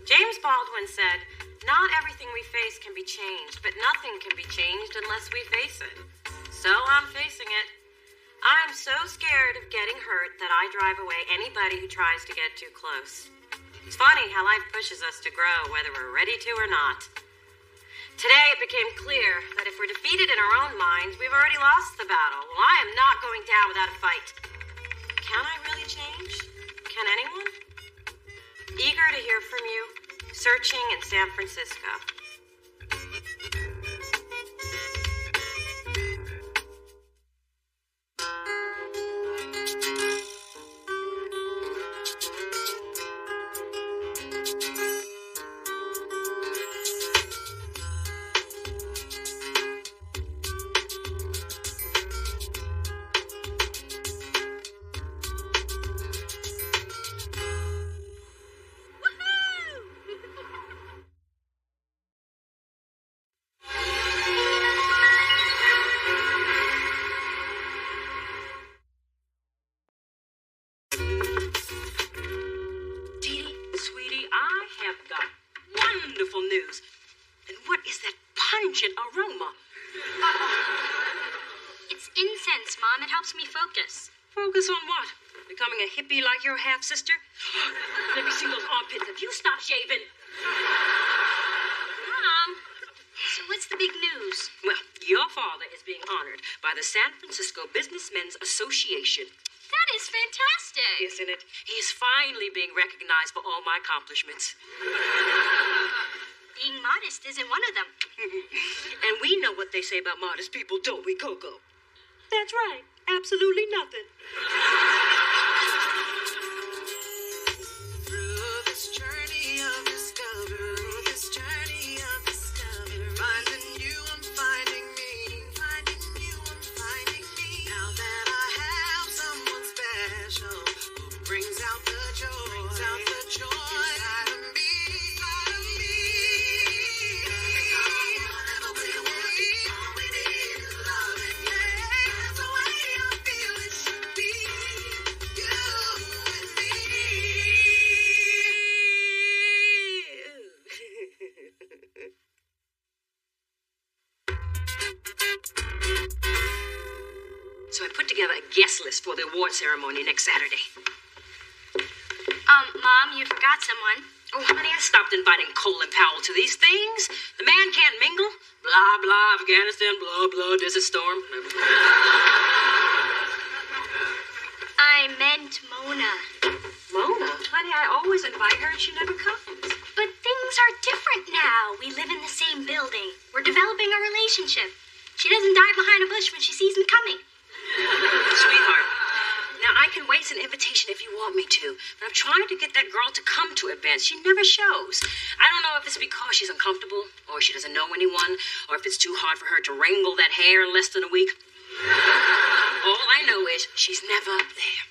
B: James Baldwin said, "Not everything we face can be changed, but nothing can be changed unless we face it." So I'm facing it. I'm so scared of getting hurt that I drive away anybody who tries to get too close. It's funny how life pushes us to grow, whether we're ready to or not. Today it became clear that if we're defeated in our own minds, we've already lost the battle. Well, I am not going down without a fight. Can I really change? Can anyone? Eager to hear from you. Searching in San Francisco.
J: News. And what is that pungent aroma?
A: It's incense, Mom. It helps me focus.
J: Focus on what? Becoming a hippie like your half-sister? Let me see those armpits. Have you stopped shaving?
A: Mom, so what's the big news?
J: Well, your father is being honored by the San Francisco Businessmen's Association.
A: That is fantastic.
J: Isn't it? He is finally being recognized for all my accomplishments.
A: Being modest isn't one of them.
J: And we know what they say about modest people, don't we, Coco? That's right. Absolutely nothing.
K: Through this journey of discovery, finding you, I'm finding me. Now that I have someone special who brings out the joy inside of me.
J: So I put together a guest list for the award ceremony next Saturday.
A: Mom, you forgot someone.
J: Oh, honey, I stopped inviting Colin Powell to these things. The man can't mingle. Blah, blah, Afghanistan, blah, blah, Desert Storm.
A: I meant Mona.
J: Mona? Honey, I always invite her and she never comes.
A: But things are different now. We live in the same building. We're developing a relationship. She doesn't die behind a bush when she sees him coming.
J: Sweetheart, now I can waste an invitation if you want me to, but I'm trying to get that girl to come to events. She never shows. I don't know if it's because she's uncomfortable, or she doesn't know anyone, or if it's too hard for her to wrangle that hair in less than a week. All I know is she's never there.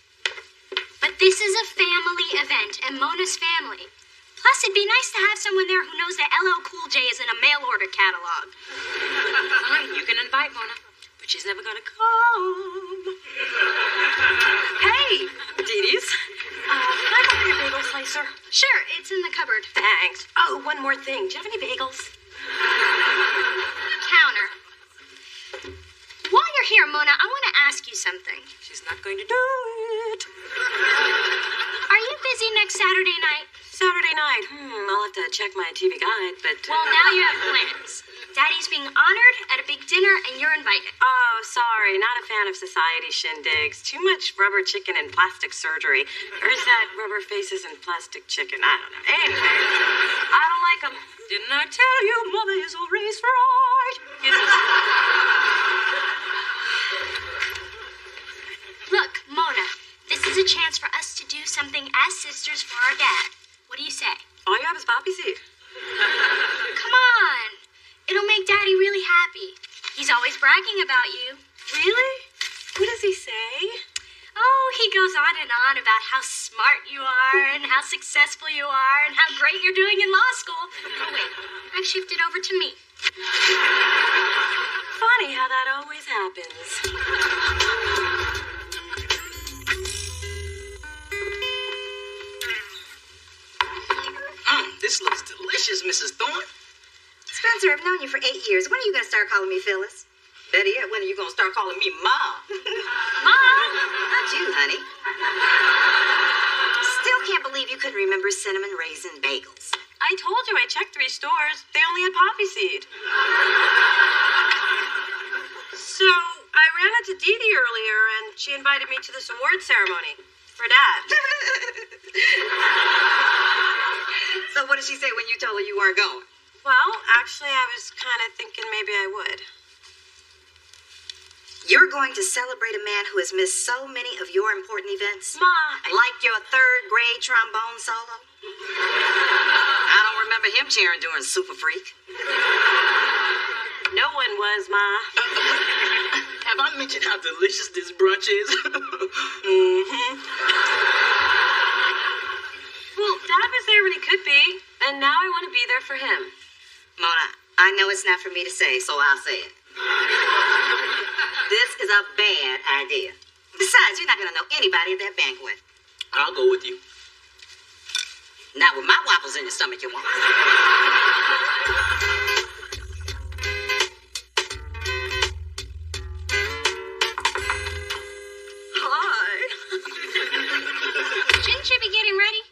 A: But this is a family event, and Mona's family. Plus, it'd be nice to have someone there who knows that LL Cool J is in a mail order catalog.
J: Fine, you can invite Mona. She's never gonna come. Hey, Dee-Dee's. Can I borrow your bagel slicer?
A: Sure, it's in the cupboard.
J: Thanks. Oh, one more thing. Do you have any bagels?
A: Counter. While you're here, Mona, I want to ask you something.
J: She's not going to do it.
A: Are you busy next Saturday night?
B: Saturday night? I'll have to check my TV guide, but...
A: Well, now you have plans. Daddy's being honored at a big dinner, and you're invited.
B: Oh, sorry. Not a fan of society shindigs. Too much rubber chicken and plastic surgery. Or is that rubber faces and plastic chicken? I don't know. Anyway, I don't like them.
J: Didn't I tell you Mother is always right?
A: Look, Mona, is a chance for us to do something as sisters for our dad. What do you say?
B: All you have is poppy seed.
A: Come on. It'll make Daddy really happy. He's always bragging about you.
B: Really? What does he say?
A: Oh, he goes on and on about how smart you are and how successful you are and how great you're doing in law school. Oh, wait. I've shifted over to me.
B: Funny how that always happens.
G: This looks delicious, Mrs. Thorne.
C: Spencer, I've known you for 8 years. When are you going to start calling me Phyllis? Better yet, when are you going to start calling me Mom?
A: Mom!
C: Not you, honey. Still can't believe you couldn't remember cinnamon raisin bagels.
B: I told you I checked 3 stores. They only had poppy seed. So I ran into Dee Dee earlier, and she invited me to this award ceremony for Dad.
C: So what did she say when you told her you weren't going?
B: Well, actually, I was kind of thinking maybe I would.
C: You're going to celebrate a man who has missed so many of your important events?
B: Ma,
C: Like your 3rd grade trombone solo? I don't remember him cheering during Super Freak.
B: no one was, Ma.
G: Have I mentioned how delicious this brunch is?
B: Mm-hmm. Well, Dad was there when he could be, and now I want to be there for him.
C: Mona, I know it's not for me to say, so I'll say it. This is a bad idea. Besides, you're not going to know anybody at that banquet.
G: I'll go with you.
C: Not with my waffles in your stomach, you won't.
B: Hi.
A: Shouldn't you be getting ready?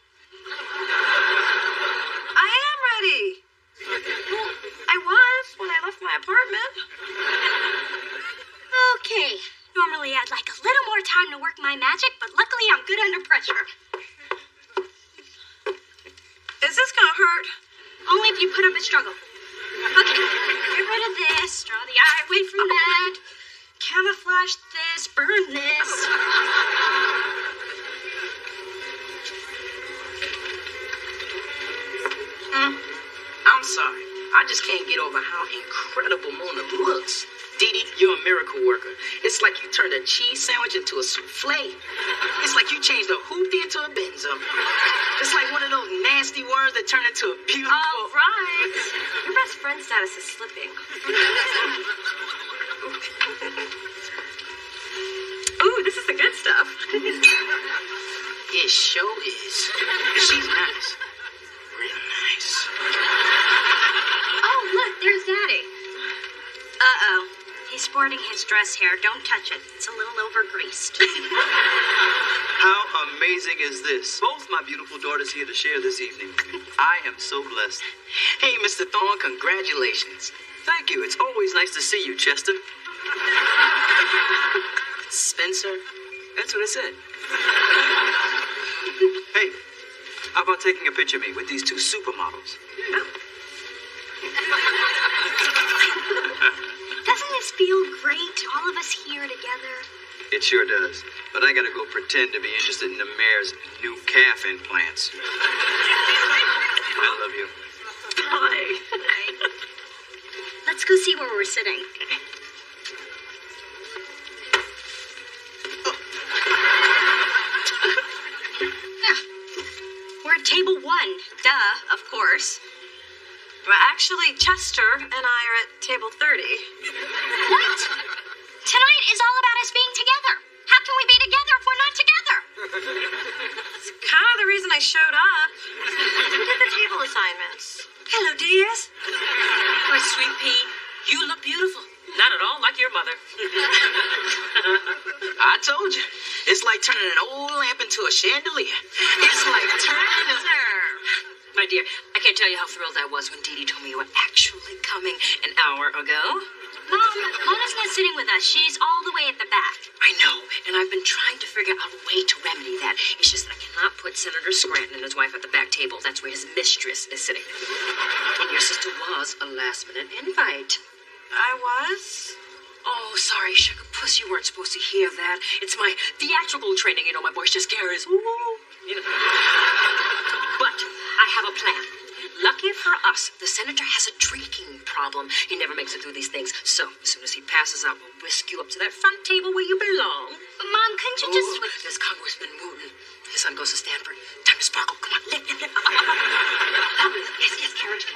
B: I am ready. Well, I was when I left my apartment.
A: Okay. Normally I'd like a little more time to work my magic, but luckily I'm good under pressure.
B: Is this gonna hurt?
A: Only if you put up a struggle. Okay, get rid of this, draw the eye away from that, camouflage this, burn this.
G: I'm sorry. I just can't get over how incredible Mona looks. Dee Dee, you're a miracle worker. It's like you turned a cheese sandwich into a souffle. It's like you changed a hoopty into a benzo. It's like one of those nasty words that turn into a beautiful...
B: All right. Your best friend status is slipping. Ooh, this is the good stuff.
G: It sure is. She's nice. Real nice.
A: Oh, look, there's Daddy. Uh-oh. He's sporting his dress hair. Don't touch it. It's a little over-greased.
L: How amazing is this? Both my beautiful daughters here to share this evening. I am so blessed.
G: Hey, Mr. Thorne, congratulations.
L: Thank you. It's always nice to see you, Chester.
G: Spencer?
L: That's what I said. Hey, how about taking a picture of me with these 2 supermodels?
A: Doesn't this feel great, all of us here together?
L: It sure does. But I gotta go pretend to be interested in the mayor's new calf implants. I love you.
B: Bye.
A: Let's go see where we're sitting. We're at table 1. Duh, of course.
B: Well, actually, Chester and I are at table 30.
A: What? Tonight is all about us being together. How can we be together if we're not together?
B: It's kind of the reason I showed up. Who did the table assignments?
F: Hello, dears.
J: My sweet pea, you look beautiful. Not at all like your mother.
G: I told you. It's like turning an old lamp into a chandelier. It's like turning a...
J: My dear, I can't tell you how thrilled I was when Dee Dee told me you were actually coming an hour ago.
A: Mom, Mona's not sitting with us. She's all the way at the back.
J: I know, and I've been trying to figure out a way to remedy that. It's just that I cannot put Senator Scranton and his wife at the back table. That's where his mistress is sitting. And your sister was a last-minute invite.
B: I was?
J: Oh, sorry, Sugar Puss, you weren't supposed to hear that. It's my theatrical training, you know, my voice just carries. Ooh, you know. But I have a plan. Lucky for us, the senator has a drinking problem. He never makes it through these things. So, as soon as he passes out, we'll whisk you up to that front table where you belong.
A: But, Mom, couldn't you just...
J: There's Congressman Wooten. His son goes to Stanford. Time to sparkle. Come on, lift. Yes, carriage.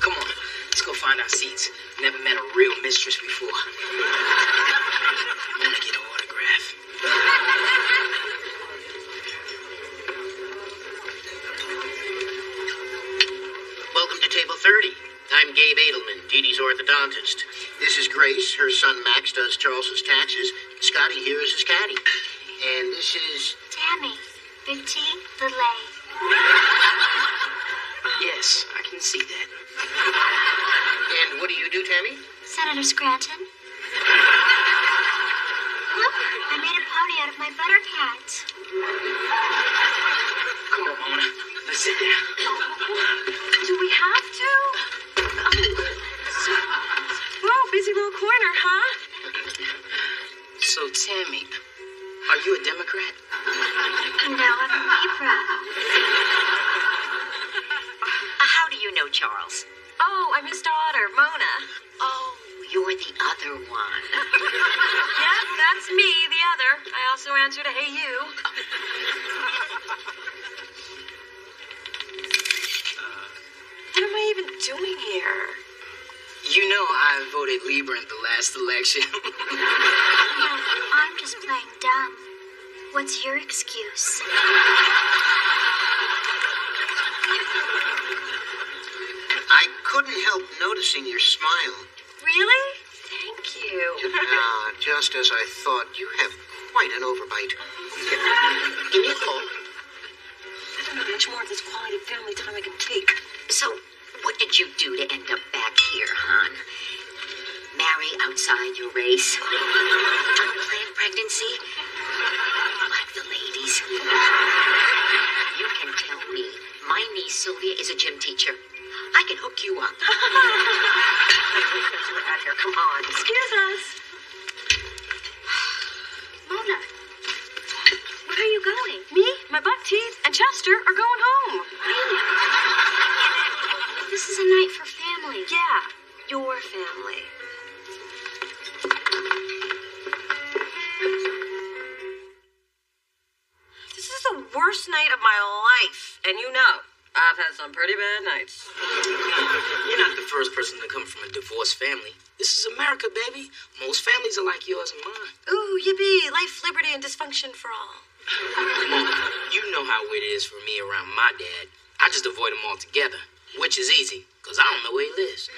G: Come on, let's go find our seats. Never met a real mistress before. I'm gonna get an autograph.
M: Welcome to table 30. I'm Gabe Edelman, Dee Dee's orthodontist. This is Grace. Her son Max does Charles's taxes. Scotty here is his caddy. And this is...
A: Tammy. Big T, little A.
G: Yes, I can see that.
M: And what do you do, Tammy?
A: Senator Scranton. Look, I made a pony out of my butter pads.
G: Come on, Mona. Let's sit down.
B: Do we have to? Whoa, busy little corner, huh?
G: So, Tammy, are you a Democrat?
A: No, I'm a Libra.
C: How do you know Charles?
B: Oh, I'm his daughter, Mona.
C: Oh, you're the other one.
B: Yeah, that's me, the other. I also answer to Hey You. What am I even doing here?
G: You know I voted Libra in the last election.
A: No, I'm just playing dumb. What's your excuse?
M: I couldn't help noticing your smile.
B: Really? Thank you.
M: Just as I thought, you have quite an overbite. Give me a call.
B: I don't know how much more of this quality family time I can take.
C: So, what did you do to end up back here, hon? Marry outside your race? Unplanned pregnancy? Like the ladies? You can tell me. My niece Sylvia is a gym teacher. I can hook you up.
B: We're out here. Come on. Excuse us.
A: Mona, where are you going?
B: Me, my buck teeth, and Chester are going home.
A: This is a night for family.
B: Yeah, your family. This is the worst night of my life, and you know, I've had some pretty bad nights.
G: You're not the first person to come from a divorced family. This is America, baby. Most families are like yours and mine.
B: Ooh, yippee, life, liberty, and dysfunction for all.
G: Mona, you know how it is for me around my dad. I just avoid him altogether, which is easy, because I don't know where he lives.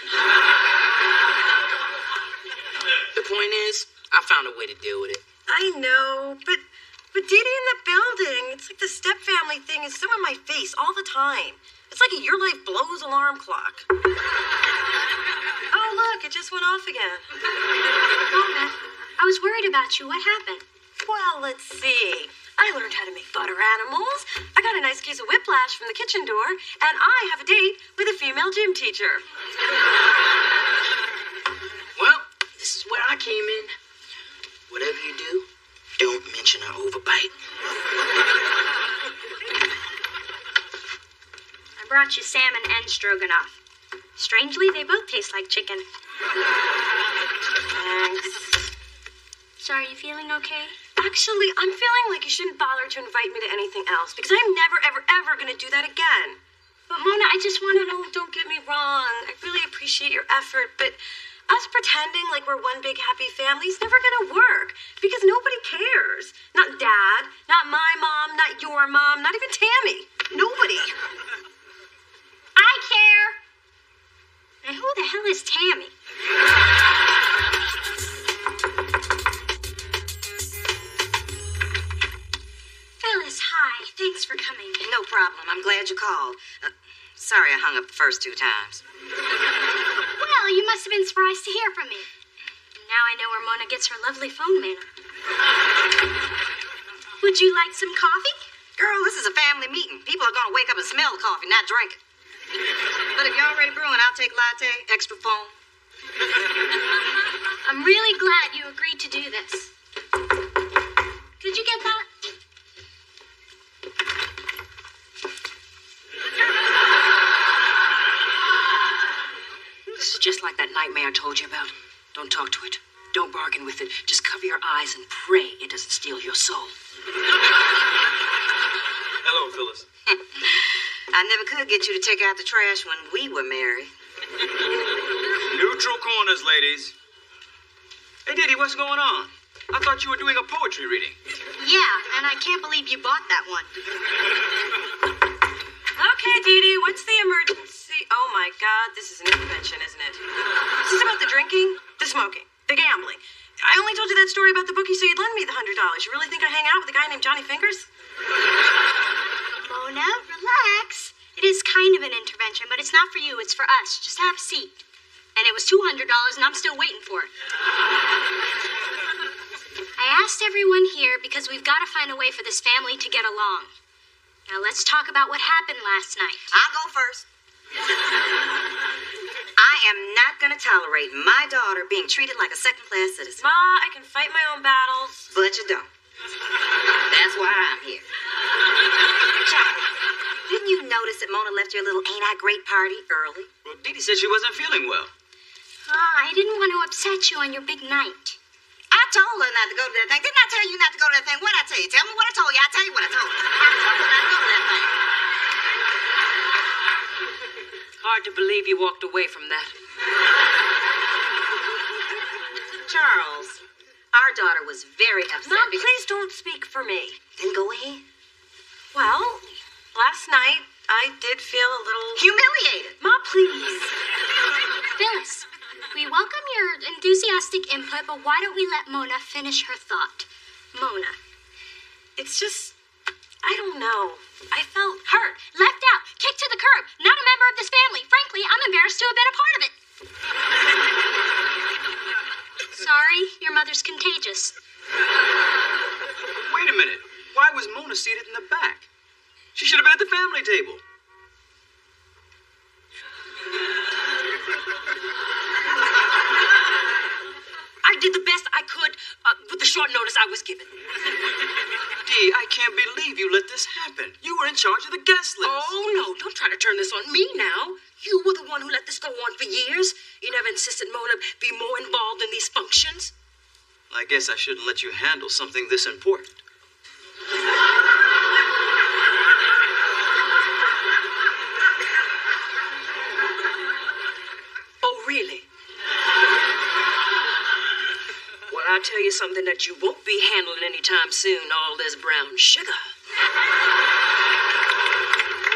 G: The point is, I found a way to deal with it.
B: I know, but Dee Dee in the building, it's like the step-family thing is so in my face all the time. It's like a Your Life Blows alarm clock. Oh, look, it just went off again.
A: Mona, I was worried about you. What happened?
B: Well, let's see. I learned how to make butter animals. I got a nice case of whiplash from the kitchen door, and I have a date with a female gym teacher.
G: Well, this is where I came in. Whatever you do, don't mention an overbite.
A: I brought you salmon and stroganoff. Strangely, they both taste like chicken.
B: Thanks.
A: So are you feeling okay?
B: Actually, I'm feeling like you shouldn't bother to invite me to anything else, because I'm never, ever, ever going to do that again.
A: But Mona, I just want to know.
B: Don't get me wrong. I really appreciate your effort, but us pretending like we're one big happy family is never going to work, because nobody cares. Not Dad, not my mom, not your mom, not even Tammy. Nobody.
A: I care. And who the hell is Tammy? Phyllis, hi. Thanks for coming.
C: No problem. I'm glad you called. Sorry I hung up the first 2 times.
A: Well, you must have been surprised to hear from me. Now I know where Mona gets her lovely phone manner. Would you like some coffee?
C: Girl, this is a family meeting. People are going to wake up and smell the coffee, not drink it. But if you're already brewing, I'll take latte, extra foam.
A: I'm really glad you agreed to do this. Did you get that?
J: This is just like that nightmare I told you about. Don't talk to it. Don't bargain with it. Just cover your eyes and pray it doesn't steal your soul.
H: Hello, Phyllis.
C: I never could get you to take out the trash when we were married.
L: Neutral corners, ladies. Hey, Diddy, what's going on? I thought you were doing a poetry reading.
A: Yeah, and I can't believe you bought that one.
B: Okay, Dee Dee, what's the emergency? Oh my God, this is an intervention, isn't it? Is this about the drinking, the smoking, the gambling? I only told you that story about the bookie so you'd lend me the $100. You really think I hang out with a guy named Johnny Fingers?
A: Mona, relax. It is kind of an intervention, but it's not for you, it's for us. Just have a seat. And it was $200, and I'm still waiting for it. I asked everyone here because we've got to find a way for this family to get along. Now let's talk about what happened last night.
C: I'll go first. I am not going to tolerate my daughter being treated like a second-class citizen.
B: Ma, I can fight my own battles.
C: But you don't. That's why I'm here. Charlie, didn't you notice that Mona left your little Ain't I Great party early?
L: Well, Didi said she wasn't feeling well.
A: I didn't want to upset you on your big night.
C: I told her not to go to that thing. Didn't I tell you not to go to that thing? What'd I tell you? Tell me what I told you. I'll tell you what I told you. I told her not to go to that thing.
J: Hard to believe you walked away from that.
C: Charles, our daughter was very upset.
B: Mom, please don't speak for me.
C: Then go ahead.
B: Well, last night I did feel a little
C: humiliated.
B: Ma, please.
A: Phyllis, we welcome your enthusiastic input, but why don't we let Mona finish her thought? Mona.
B: It's just, I don't know. I felt
A: hurt, left out, kicked to the curb, not a member of this family. Frankly, I'm embarrassed to have been a part of it. Sorry, your mother's contagious.
L: Wait a minute. Why was Mona seated in the back? She should have been at the family table.
J: I did the best I could with the short notice I was given.
L: Dee, I can't believe you let this happen. You were in charge of the guest list.
J: Oh, no, don't try to turn this on me now. You were the one who let this go on for years. You never insisted Mona be more involved in these functions.
L: I guess I shouldn't let you handle something this important.
J: Oh, really? Well, I'll tell you something that you won't be handling anytime soon, all this brown sugar.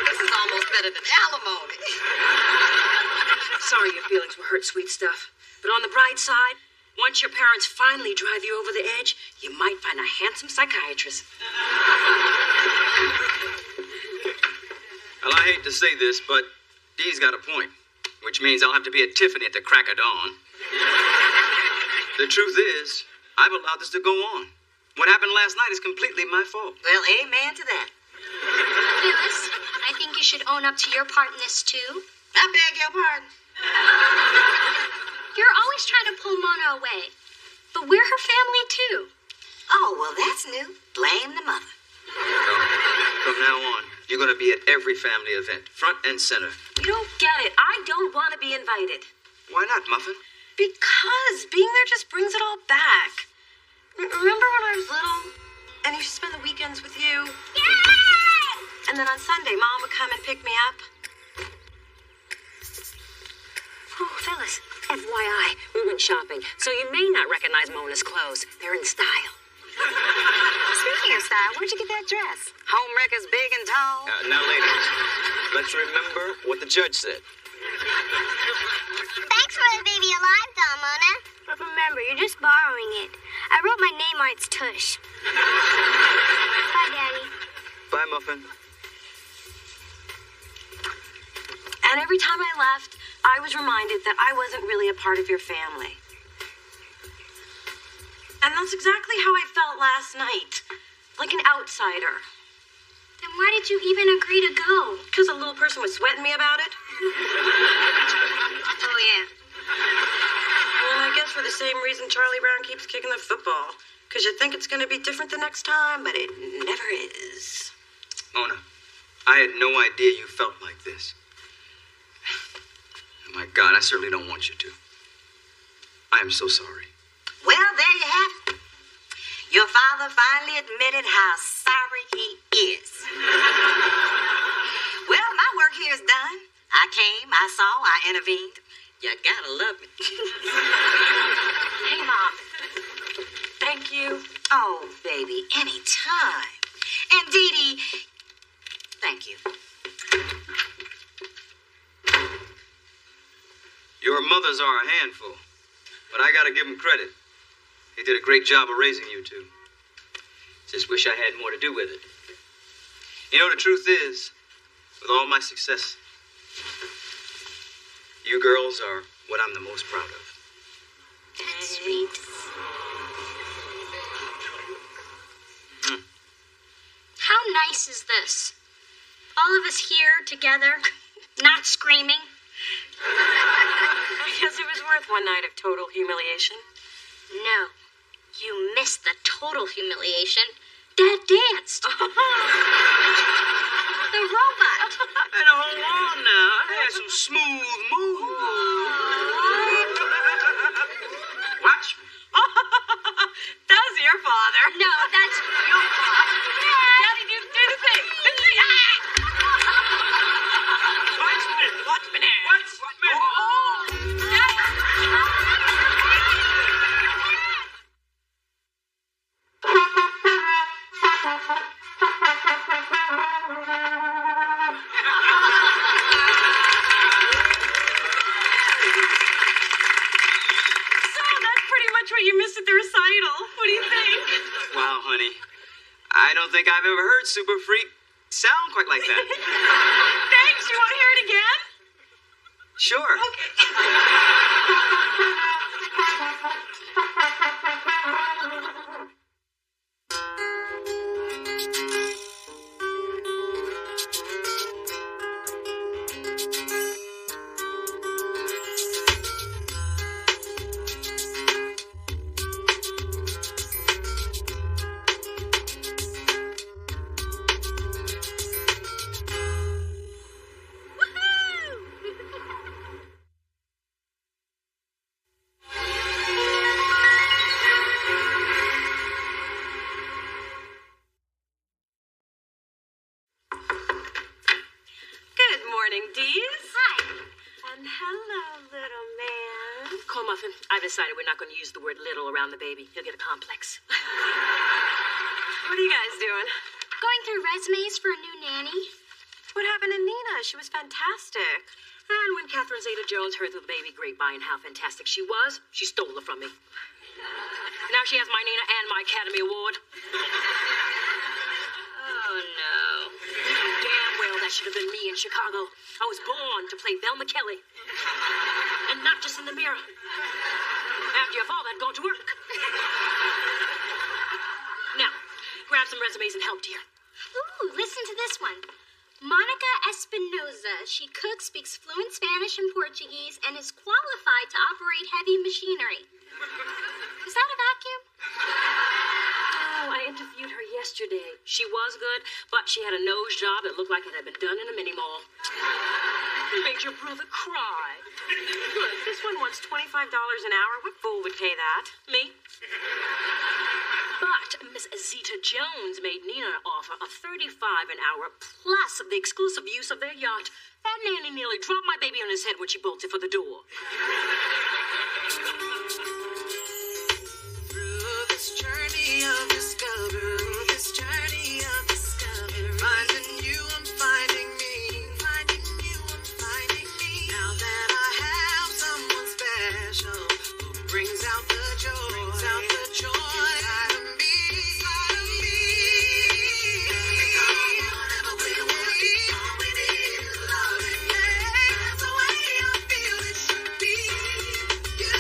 C: This is almost better than alimony.
J: Sorry your feelings were hurt, sweet stuff. But on the bright side, once your parents finally drive you over the edge, you might find a handsome psychiatrist.
L: Well, I hate to say this, but Dee's got a point, which means I'll have to be at Tiffany at the crack of dawn. The truth is, I've allowed this to go on. What happened last night is completely my fault.
C: Well, amen to that.
A: Phyllis, I think you should own up to your part in this, too.
C: I beg your pardon.
A: You're always trying to pull Mona away. But we're her family, too.
C: Oh, well, that's new. Blame the mother.
L: From now on, you're going to be at every family event, front and center.
B: You don't get it. I don't want to be invited.
L: Why not, Muffin?
B: Because being there just brings it all back. Remember when I was little and I used to spend the weekends with you?
A: Yay!
B: And then on Sunday, Mom would come and pick me up.
J: Oh, Phyllis, FYI, we went shopping, so you may not recognize Mona's clothes. They're in style.
C: Speaking of style, where'd you get that dress? Home wreckers big and tall?
L: Now, ladies, let's remember what the judge said.
N: Thanks for the baby alive doll, Mona. But remember, you're just borrowing it. I wrote my name on its tush. Bye, Daddy.
L: Bye, Muffin.
B: And every time I left, I was reminded that I wasn't really a part of your family. And that's exactly how I felt last night. Like an outsider.
A: Then why did you even agree to go?
B: Because a little person was sweating me about it.
A: Oh, yeah.
B: Well, I guess for the same reason Charlie Brown keeps kicking the football. Because you think it's going to be different the next time, but it never is.
L: Mona, I had no idea you felt like this. My God, I certainly don't want you to. I am so sorry.
C: Well, there you have it. Your father finally admitted how sorry he is. Well, my work here is done. I came, I saw, I intervened. You gotta love me.
B: Hey, Mom. Thank you.
C: Oh, baby, anytime. And Dee Dee, thank you.
L: Your mothers are a handful, but I gotta give them credit. They did a great job of raising you two. Just wish I had more to do with it. You know, the truth is, with all my success, you girls are what I'm the most proud of.
A: That's sweet. How nice is this? All of us here together, not screaming.
B: I guess it was worth one night of total humiliation.
A: No, you missed the total humiliation. Dad danced. The robot.
L: And hold on now, I had some smooth moves. Watch me.
B: That was your father.
A: No, that's your father.
B: Daddy, do the thing.
L: Watch me. Watch me now. Watch me.
B: You missed at the recital. What do you think?
L: Wow, honey. I don't think I've ever heard Super Freak sound quite like that.
B: Thanks. You want to hear it again?
L: Sure.
J: I've decided we're not going to use the word little around the baby. He'll get a complex.
B: What are you guys doing?
A: Going through resumes for a new nanny.
B: What happened to Nina? She was fantastic.
J: And when Catherine Zeta-Jones heard the baby grapevine how fantastic she was, she stole her from me. Now she has my Nina and my Academy Award.
A: Oh, no.
J: You know damn well that should have been me in Chicago. I was born to play Velma Kelly. And not just in the mirror. After your father had gone to work. Now, grab some resumes and help, dear.
A: Ooh, listen to this one. Monica Espinoza. She cooks, speaks fluent Spanish and Portuguese, and is qualified to operate heavy machinery. Is that a vacuum?
J: Oh, I interviewed her yesterday. She was good, but she had a nose job that looked like it had been done in a mini mall. It made your brother cry.
B: Look, this one wants $25 an hour. What fool would pay that?
J: Me? But Miss Zeta-Jones made Nina an offer of $35 an hour plus the exclusive use of their yacht. That nanny nearly dropped my baby on his head when she bolted for the door.
K: Through this journey of discovery, finding you, I'm finding me. Finding you, I'm finding me. Now that I have someone special who brings out the joy, inside of me. Whatever we want, all we need is love. That's the way I feel it should be. You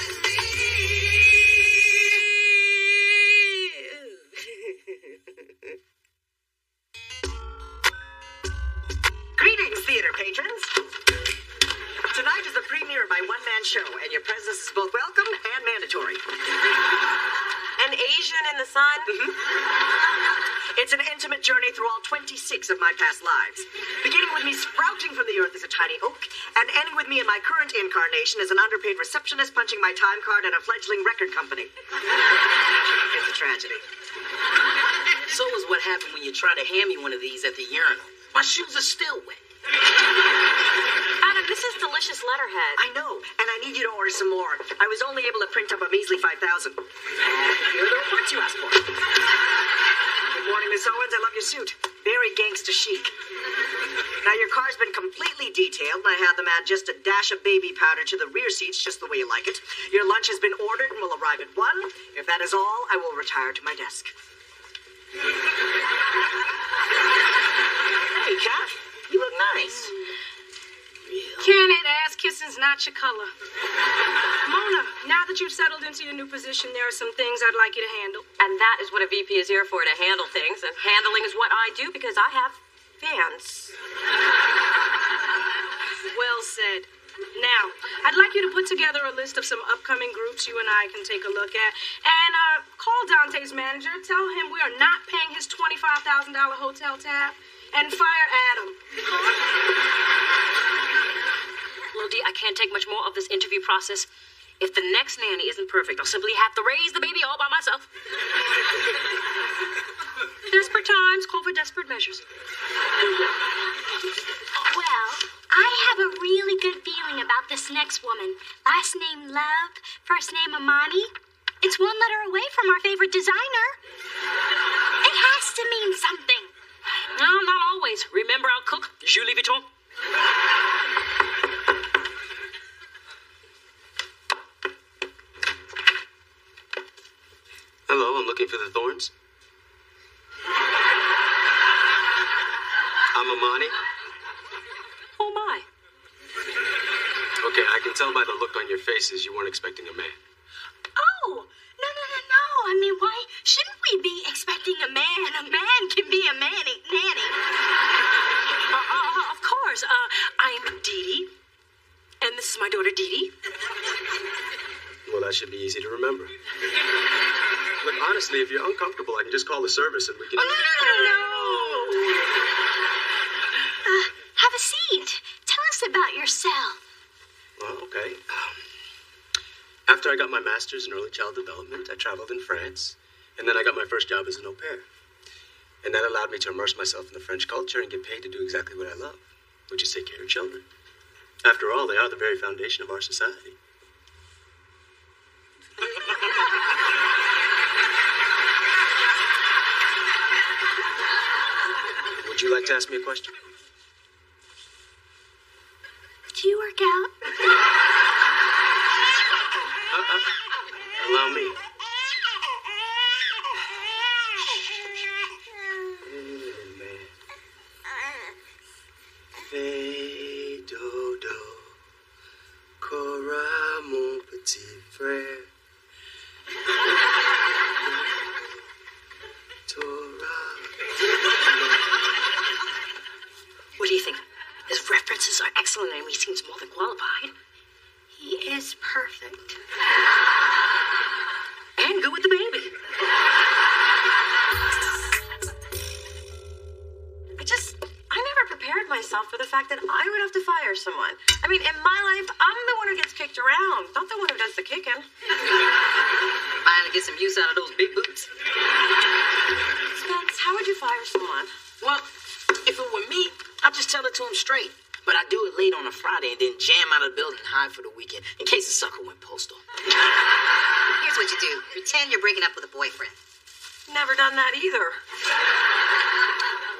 K: and me.
O: Greetings, theater patrons. Tonight is the premiere of my one-man
C: show, and your presence is both welcome and mandatory.
B: An Asian in the sun?
C: It's an intimate journey through all 26 of my past lives, beginning with me sprouting from the earth as a tiny oak, and ending with me in my current incarnation as an underpaid receptionist punching my time card at a fledgling record company. It's a tragedy.
G: So is what happened when you try to hand me one of these at the urinal. My shoes are still wet.
B: Adam, this is delicious letterhead.
C: I know, and I need you to order some more. I was only able to print up a measly 5,000. Here are the reports you asked for. Good morning, Miss Owens. I love your suit. Very gangster chic. Now, your car's been completely detailed, and I had them add just a dash of baby powder to the rear seats, just the way you like it. Your lunch has been ordered and will arrive at 1. If that is all, I will retire to my desk.
G: Hey, Kat, you look nice.
J: Can it? Ass kissing's not your color. Mona, now that you've settled into your new position, there are some things I'd like you to handle.
B: And that is what a VP is here for, to handle things. And handling is what I do because I have fans.
J: Well said. Now, I'd like you to put together a list of some upcoming groups you and I can take a look at. And call Dante's manager, tell him we are not paying his $25,000 hotel tab, and fire Adam.
B: Lodi, I can't take much more of this interview process. If the next nanny isn't perfect, I'll simply have to raise the baby all by myself. Desperate times call for desperate measures.
A: Well, I have a really good feeling about this next woman. Last name Love, first name Amani. It's one letter away from our favorite designer. It has to mean something.
B: No, not always. Remember our cook, Julie Vuitton?
H: Hello, I'm looking for the Thorns. I'm Amani.
B: Oh, my.
H: Okay, I can tell by the look on your faces you weren't expecting a man.
A: Oh, no. I mean, why shouldn't we be expecting a man? A man can be a nanny.
B: Of course. I'm Dee Dee. And this is my daughter, Dee Dee.
H: Well, that should be easy to remember. Look, honestly, if you're uncomfortable, I can just call the service and we can...
A: Oh, no. Have a seat. Tell us about yourself.
H: Well, okay. After I got my master's in early child development, I traveled in France, and then I got my first job as an au pair. And that allowed me to immerse myself in the French culture and get paid to do exactly what I love, which is take care of children. After all, they are the very foundation of our society. Would you like to ask me a question?
A: Do you work out?
H: Allow me. Fais dodo, Cora, mon petit frère.
B: What do you think? His references are excellent and he seems more than qualified.
A: He is perfect.
B: And good with the baby. I never prepared myself for the fact that I would have to fire someone. I mean, in my life, I'm the one who gets kicked around, not the one who does the kicking.
C: Finally get some use out of those big boots.
B: Spence, how would you fire someone?
G: Well, if it were me, I'd just tell it to him straight. But I do it late on a Friday and then jam out of the building and hide for the weekend in case the sucker went postal.
C: Here's what you do. Pretend you're breaking up with a boyfriend.
B: Never done that either.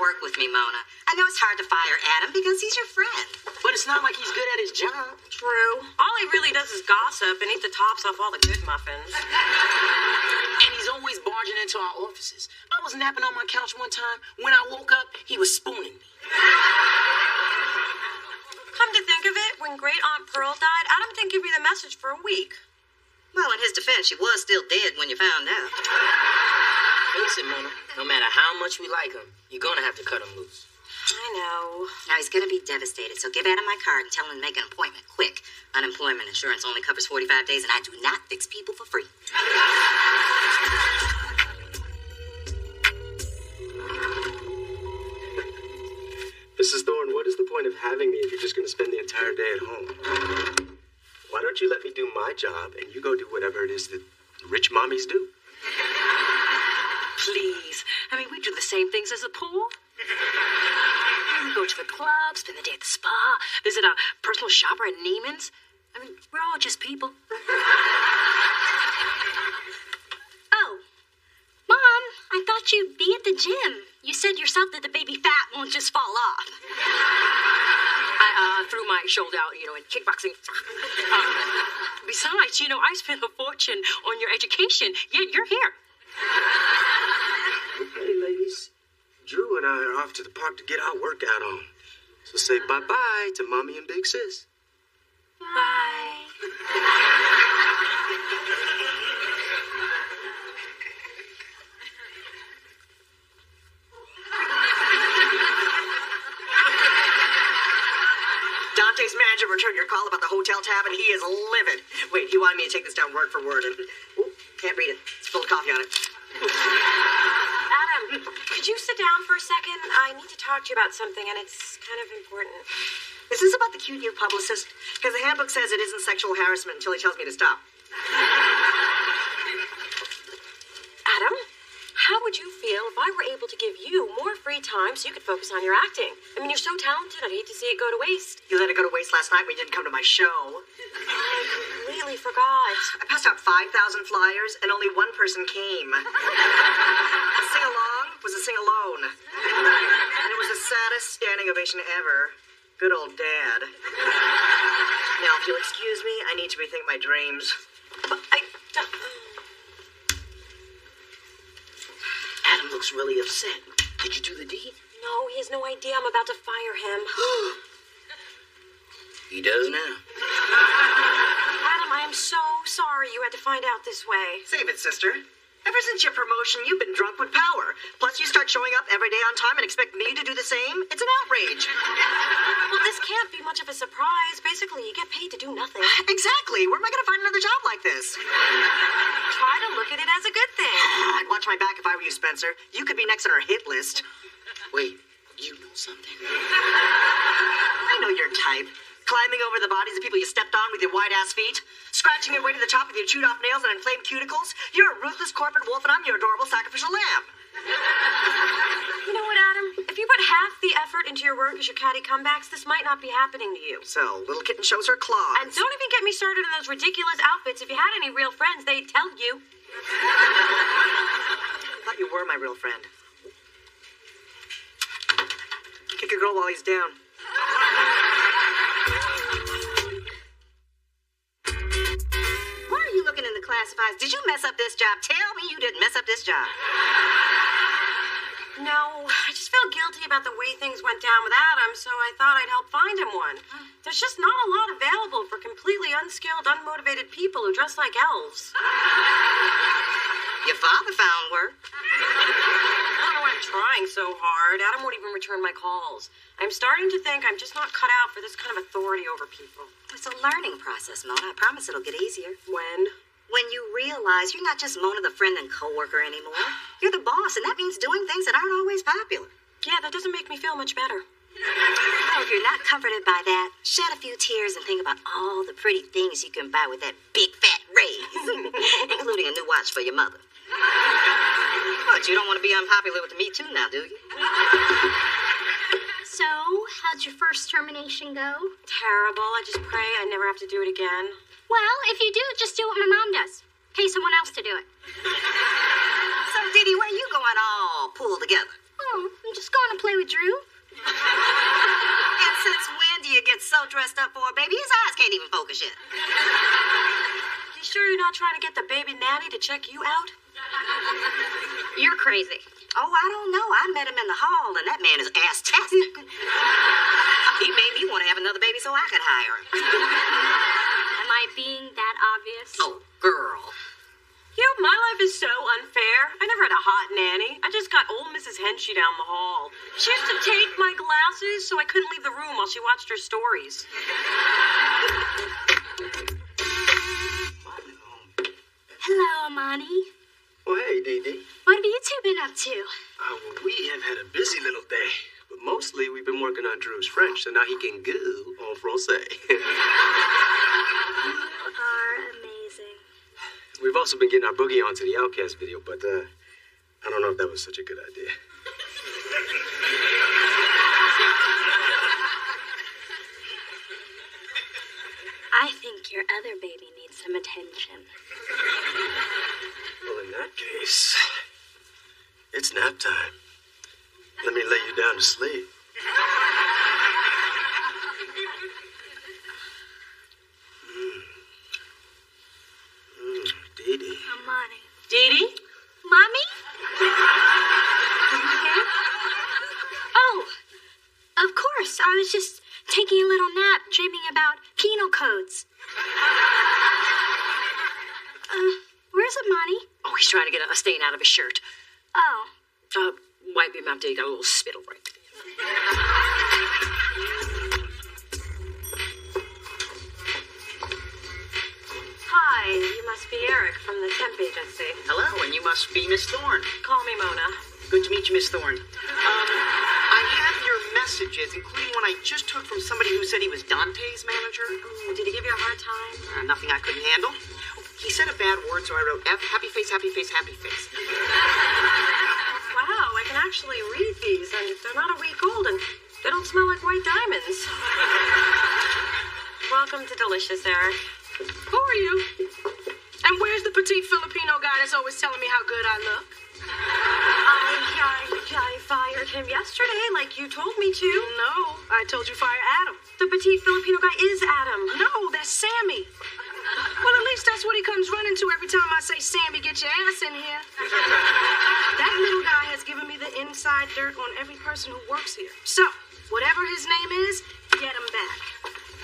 C: Work with me, Mona. I know it's hard to fire Adam because he's your friend.
G: But it's not like he's good at his job.
B: True. All he really does is gossip and eat the tops off all the good muffins.
G: And he's always barging into our offices. I was napping on my couch one time. When I woke up, he was spooning me.
B: Come to think of it, when Great Aunt Pearl died, Adam didn't give me the message for a week.
C: Well, in his defense, she was still dead when you found out.
G: Face it, Mona. No matter how much we like him, you're gonna have to cut him loose.
B: I know.
C: Now, he's going to be devastated, so give Adam my card and tell him to make an appointment quick. Unemployment insurance only covers 45 days, and I do not fix people for free.
O: Mrs. Thorne, what is the point of having me if you're just going to spend the entire day at home? Why don't you let me do my job and you go do whatever it is that rich mommies do?
J: Please. I mean, we do the same things as the poor. We go to the club, spend the day at the spa, visit our personal shopper at Neiman's. I mean, we're all just people.
A: Oh, Mom, I thought you'd be at the gym. You said yourself that the baby fat won't just fall off.
J: I threw my shoulder out, in kickboxing. Besides, I spent a fortune on your education, yet you're here.
O: Hey, ladies. Drew and I are off to the park to get our workout on. So say bye-bye to Mommy and Big Sis.
A: Bye.
P: Dante's manager returned your call about the hotel tab, and he is livid. Wait, he wanted me to take this down word for word, and can't read it. It's full of coffee on it.
B: Adam, could you sit down for a second? I need to talk to you about something, and it's kind of important.
P: Is this about the cute new publicist? Because the handbook says it isn't sexual harassment until he tells me to stop.
B: Adam, how would you feel if I were able to give you more free time so you could focus on your acting? I mean, you're so talented, I'd hate to see it go to waste.
P: You let it go to waste last night when you didn't come to my show.
B: I completely forgot.
P: I passed out 5,000 flyers, and only one person came. A sing-along was a sing-alone. And it was the saddest standing ovation ever. Good old Dad. Now, if you'll excuse me, I need to rethink my dreams.
B: But
M: Adam looks really upset. Did you do the deed?
B: No, he has no idea I'm about to fire him.
M: He does now.
B: Adam, I am so sorry you had to find out this way.
P: Save it, sister. Ever since your promotion, you've been drunk with power. Plus, you start showing up every day on time and expect me to do the same? It's an outrage.
B: Well, this can't be much of a surprise. Basically, you get paid to do nothing.
P: Exactly. Where am I going to find another job like this?
B: Try to look at it as a good thing.
P: I'd watch my back if I were you, Spencer. You could be next on our hit list.
M: Wait, you know something?
P: I know your type. Climbing over the bodies of people you stepped on with your white-ass feet. Scratching your way to the top with your chewed-off nails and inflamed cuticles. You're a ruthless corporate wolf, and I'm your adorable sacrificial lamb.
B: You know what, Adam? If you put half the effort into your work as your catty comebacks, this might not be happening to you.
P: So, little kitten shows her claws.
B: And don't even get me started on those ridiculous outfits. If you had any real friends, they'd tell you.
P: I thought you were my real friend. Kick a girl while he's down.
C: Why are you looking in the classifieds? Did you mess up this job? Tell me you didn't mess up this job.
B: No, I just feel guilty about the way things went down with Adam, so I thought I'd help find him one. There's just not a lot available for completely unskilled, unmotivated people who dress like elves.
C: Your father found work.
B: I don't know why I'm trying so hard. Adam won't even return my calls. I'm starting to think I'm just not cut out for this kind of authority over people.
C: It's a learning process, Mona. I promise it'll get easier.
B: When?
C: When you realize you're not just Mona the friend and coworker anymore. You're the boss, and that means doing things that aren't always popular.
B: Yeah, that doesn't make me feel much better.
C: Well, if you're not comforted by that, shed a few tears and think about all the pretty things you can buy with that big fat raise, including a new watch for your mother. But you don't want to be unpopular with the Me Too now, do you?
A: So, how'd your first termination go?
B: Terrible. I just pray I never have to do it again.
A: Well, if you do, just do what my mom does. Pay someone else to do it.
C: So, Didi, where you going all pulled together?
A: Oh, I'm just going to play with Drew.
C: And since when do you get so dressed up for a baby? His eyes can't even focus yet.
B: You sure you're not trying to get the baby nanny to check you out?
A: You're crazy.
C: Oh, I don't know. I met him in the hall, and that man is ass-tastic. He made me want to have another baby so I could hire him.
A: Am I being that obvious?
C: Oh, girl.
B: You know, my life is so unfair. I never had a hot nanny. I just got old Mrs. Henchy down the hall. She used to take my glasses so I couldn't leave the room while she watched her stories.
A: Hello, Amani.
O: Well, hey, Dee Dee.
A: What have you two been up to?
O: Well, we have had a busy little day. But mostly we've been working on Drew's French, so now he can go en français.
A: You are amazing.
O: We've also been getting our boogie on to the Outcast video, but I don't know if that was such a good idea.
A: I think your other baby needs some attention.
O: Well, in that case, it's nap time. Let me lay you down to sleep. Dee Dee.
A: Amani.
B: Dee Dee?
A: Mommy? Oh, of course. I was just taking a little nap, dreaming about penal codes. Where's Amani?
B: Oh, he's trying to get a stain out of his shirt.
A: Oh.
B: Wipe him out till he got a little spittle right there. Hi, you must be Eric from the temp agency.
G: Hello, and you must be Miss Thorne.
B: Call me Mona.
G: Good to meet you, Miss Thorne. I have your messages, including one I just took from somebody who said he was Dante's manager.
B: Oh, did he give you a hard time?
G: Nothing I couldn't handle. He said a bad word, so I wrote F, happy face, happy face, happy face.
B: Wow, I can actually read these, and they're not a week old, and they don't smell like white diamonds. Welcome to Delicious, Eric.
J: Who are you? And where's the petite Filipino guy that's always telling me how good I look?
B: I fired him yesterday, like you told me to.
J: No, I told you fire Adam.
B: The petite Filipino guy is Adam.
J: No, that's Sammy. Well, at least that's what he comes running to every time I say, Sammy, get your ass in here. That little guy has given me the inside dirt on every person who works here. So, whatever his name is, get him back.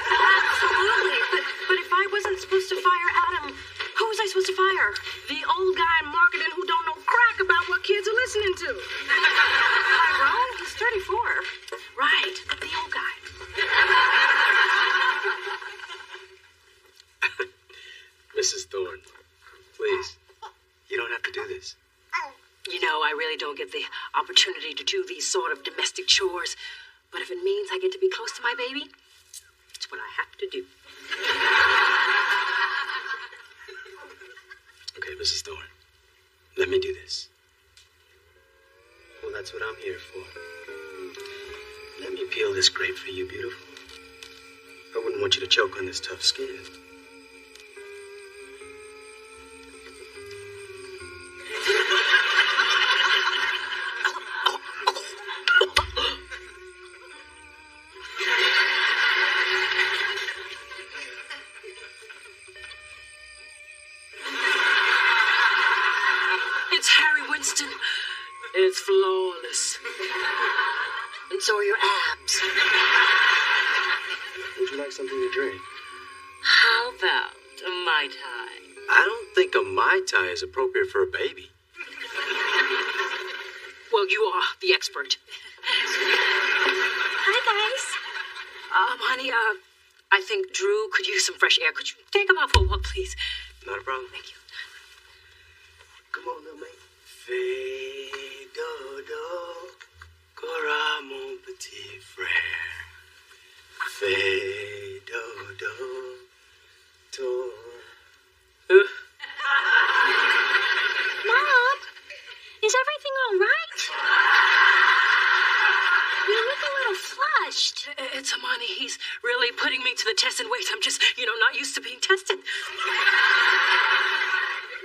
B: Absolutely. But if I wasn't supposed to fire Adam, who was I supposed to fire?
J: The old guy in marketing who don't know crack about what kids are listening to.
B: Tyrone? He's 34.
J: Right, the old guy.
O: Mrs. Thorne, please, you don't have to do this.
B: You know, I really don't get the opportunity to do these sort of domestic chores. But if it means I get to be close to my baby, it's what I have to do.
O: Okay, Mrs. Thorne, let me do this. Well, that's what I'm here for. Let me peel this grape for you, beautiful. I wouldn't want you to choke on this tough skin.
J: It's Harry Winston.
B: It's flawless. And so are your abs.
O: Would you like something to drink?
B: How about a Mai Tai?
O: I don't think a Mai Tai is appropriate for a baby.
B: Well, you are the expert.
A: Hi, guys.
B: Honey, I think Drew could use some fresh air. Could you take him out for a walk, please?
O: Not a problem.
B: Thank you.
O: Come on, little mate. Fais dodo, cora mon petit frère. Fais dodo, to.
A: Mom, is everything all right? You look a little flushed.
B: It's Amani. He's really putting me to the test in ways I'm just, not used to being tested.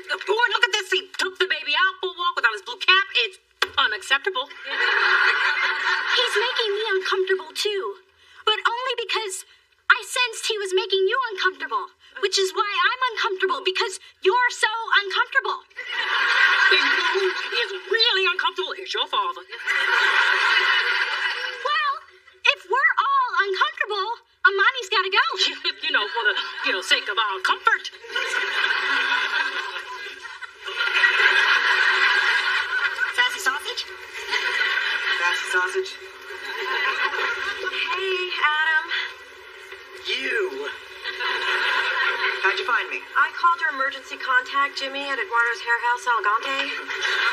B: Boy, look at this. He took the baby out for a walk without his blue cap. It's unacceptable.
A: He's making me uncomfortable, too. But only because I sensed he was making you uncomfortable. Which is why I'm uncomfortable, because you're so uncomfortable.
B: You know who is really uncomfortable? Is your father.
A: Well, if we're all uncomfortable, Amani's got to go.
B: For the, sake of our comfort.
P: How'd you find me?
B: I called your emergency contact, Jimmy, at Eduardo's Hair House, Elegante.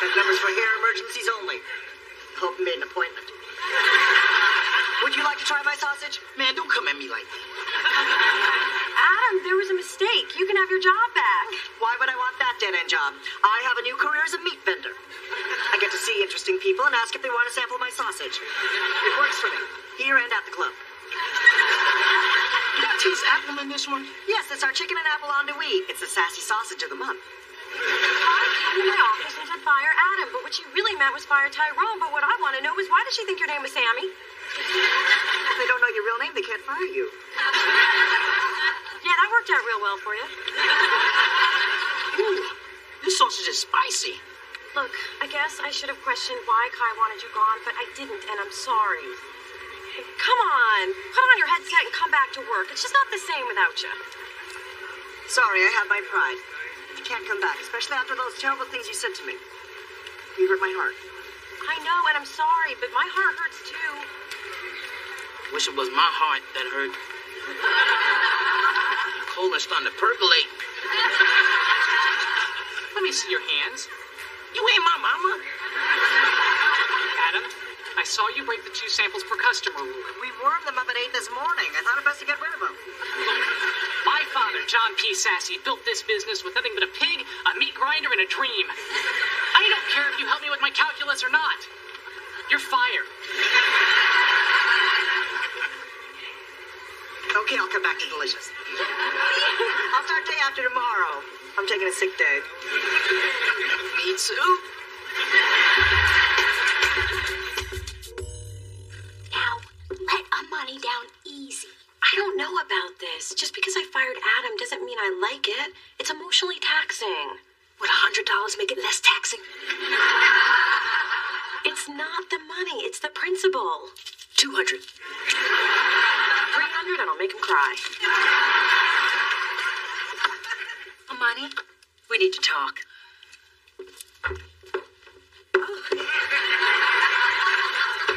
P: That number's for hair emergencies only. Hope you made an appointment. Would you like to try my sausage?
G: Man, don't come at me like that.
B: Adam, there was a mistake. You can have your job back.
P: Why would I want that dead-end job? I have a new career as a meat vendor. I get to see interesting people and ask if they want to sample my sausage. It works for me, here and at the club.
G: You got taste apple in this one?
P: Yes, it's our chicken and apple andouille. It's the sassy sausage of the month.
B: I came to my office and said fire Adam, but what she really meant was fire Tyrone. But what I want to know is why does she think your name was Sammy?
P: If they don't know your real name, they can't fire you.
B: Yeah, that worked out real well for you.
G: Ooh, this sausage is spicy.
B: Look, I guess I should have questioned why Kai wanted you gone, but I didn't, and I'm sorry. Come on, put on your headset and come back to work. It's just not the same without you.
P: Sorry, I have my pride. You can't come back, especially after those terrible things you said to me. You hurt my heart.
B: I know, and I'm sorry, but my heart hurts too.
G: Wish it was my heart that hurt. Colin's starting to percolate.
Q: Let me see your hands.
G: You ain't my mama.
Q: Adam, I saw you break the 2 samples per customer rule.
P: We warmed them up at 8 this morning. I thought it best to get rid of them.
Q: My father, John P. Sassy, built this business with nothing but a pig, a meat grinder, and a dream. I don't care if you help me with my calculus or not. You're fired.
P: Okay, I'll come back to Delicious. I'll start day after tomorrow. I'm taking a sick day.
G: Me too.
A: Now, let Amani down easy.
B: I don't know about this. Just because I fired Adam doesn't mean I like it. It's emotionally taxing.
P: Would $100 make it less taxing?
B: It's not the money, it's the principle.
P: 200.
B: 300 and I'll make him cry.
P: Amani, we need to talk.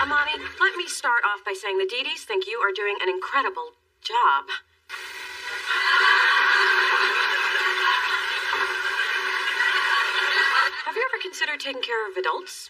B: Amani, let me start off by saying the Dee-Dees think you are doing an incredible job. Have you ever considered taking care of adults?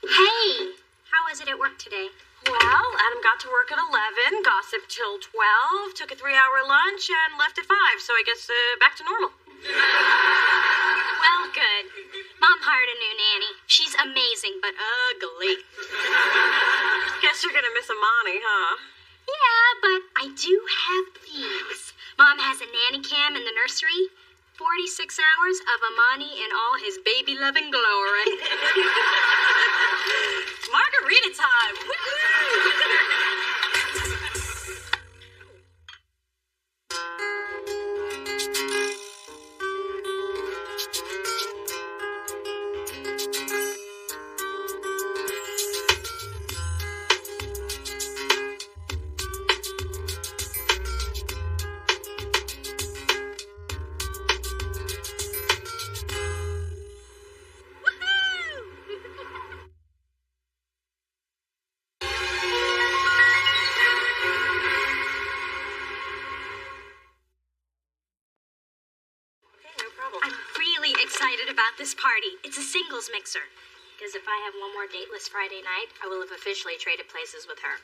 A: Hey, how was it at work today?
B: Well, Adam got to work at 11, gossiped till 12, took a 3-hour lunch, and left at 5, so I guess back to normal.
A: Well, good. Mom hired a new nanny. She's amazing, but ugly.
B: Guess you're gonna miss Amani, huh?
A: Yeah, but I do have these. Mom has a nanny cam in the nursery. 46 hours of Amani in all his baby-loving glory.
B: It's margarita time.
A: About this party. It's a singles mixer. Because if I have one more dateless Friday night, I will have officially traded places with her.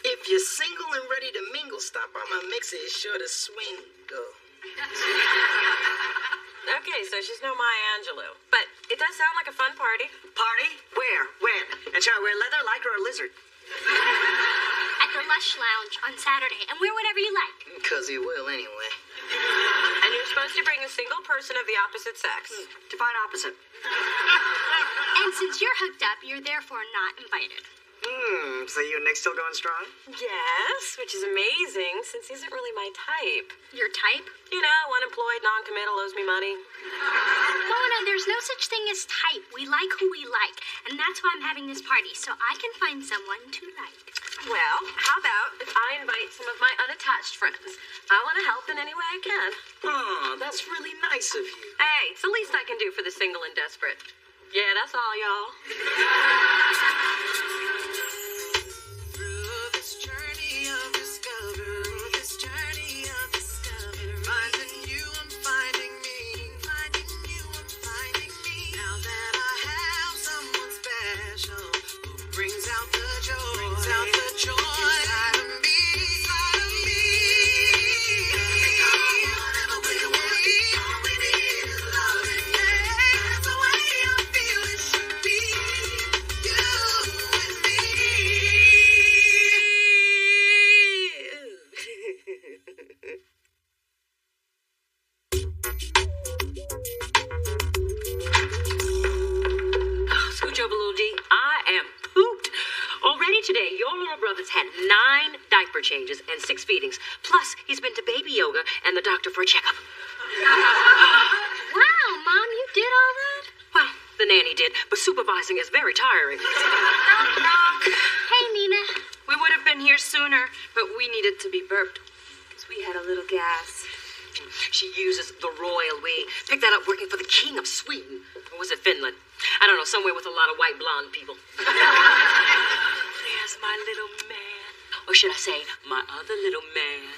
G: If you're single and ready to mingle, stop by my mixer. It's sure to swing. Go.
B: Okay, so she's no Maya Angelou. But it does sound like a fun party.
P: Party? Where? When? And shall I wear leather, lycra, or lizard?
A: At the Lush Lounge on Saturday, and wear whatever you like.
G: Because he will anyway.
B: And you're supposed to bring a single person of the opposite sex.
P: Define opposite.
A: And since you're hooked up, you're therefore not invited.
P: So you and Nick still going strong?
B: Yes, which is amazing, since he isn't really my type.
A: Your type?
B: You know, unemployed, non-committal, owes me money.
A: Mona, there's no such thing as type. We like who we like, and that's why I'm having this party, so I can find someone to like.
B: Well, how about if I invite some of my unattached friends? I want to help in any way I can.
G: Oh, that's really nice of you.
B: Hey, it's the least I can do for the single and desperate.
J: Yeah, that's all, y'all.
K: Through this journey of discovery, finding you, I'm finding me. Now that I have someone special who brings out the joy inside of me.
J: Scooch over, little D. I am pooped. Already today, your little brother's had 9 diaper changes and 6 feedings. Plus, he's been to baby yoga and the doctor for a checkup.
A: Wow, Mom, you did all that?
J: Well, the nanny did, but supervising is very tiring.
A: Hey, Nina.
R: We would have been here sooner, but we needed to be burped because we had a little gas.
J: She uses the royal we. Picked that up working for the king of Sweden. Or was it Finland? I don't know, somewhere with a lot of white blonde people. There's my little man. Or should I say, my other little man.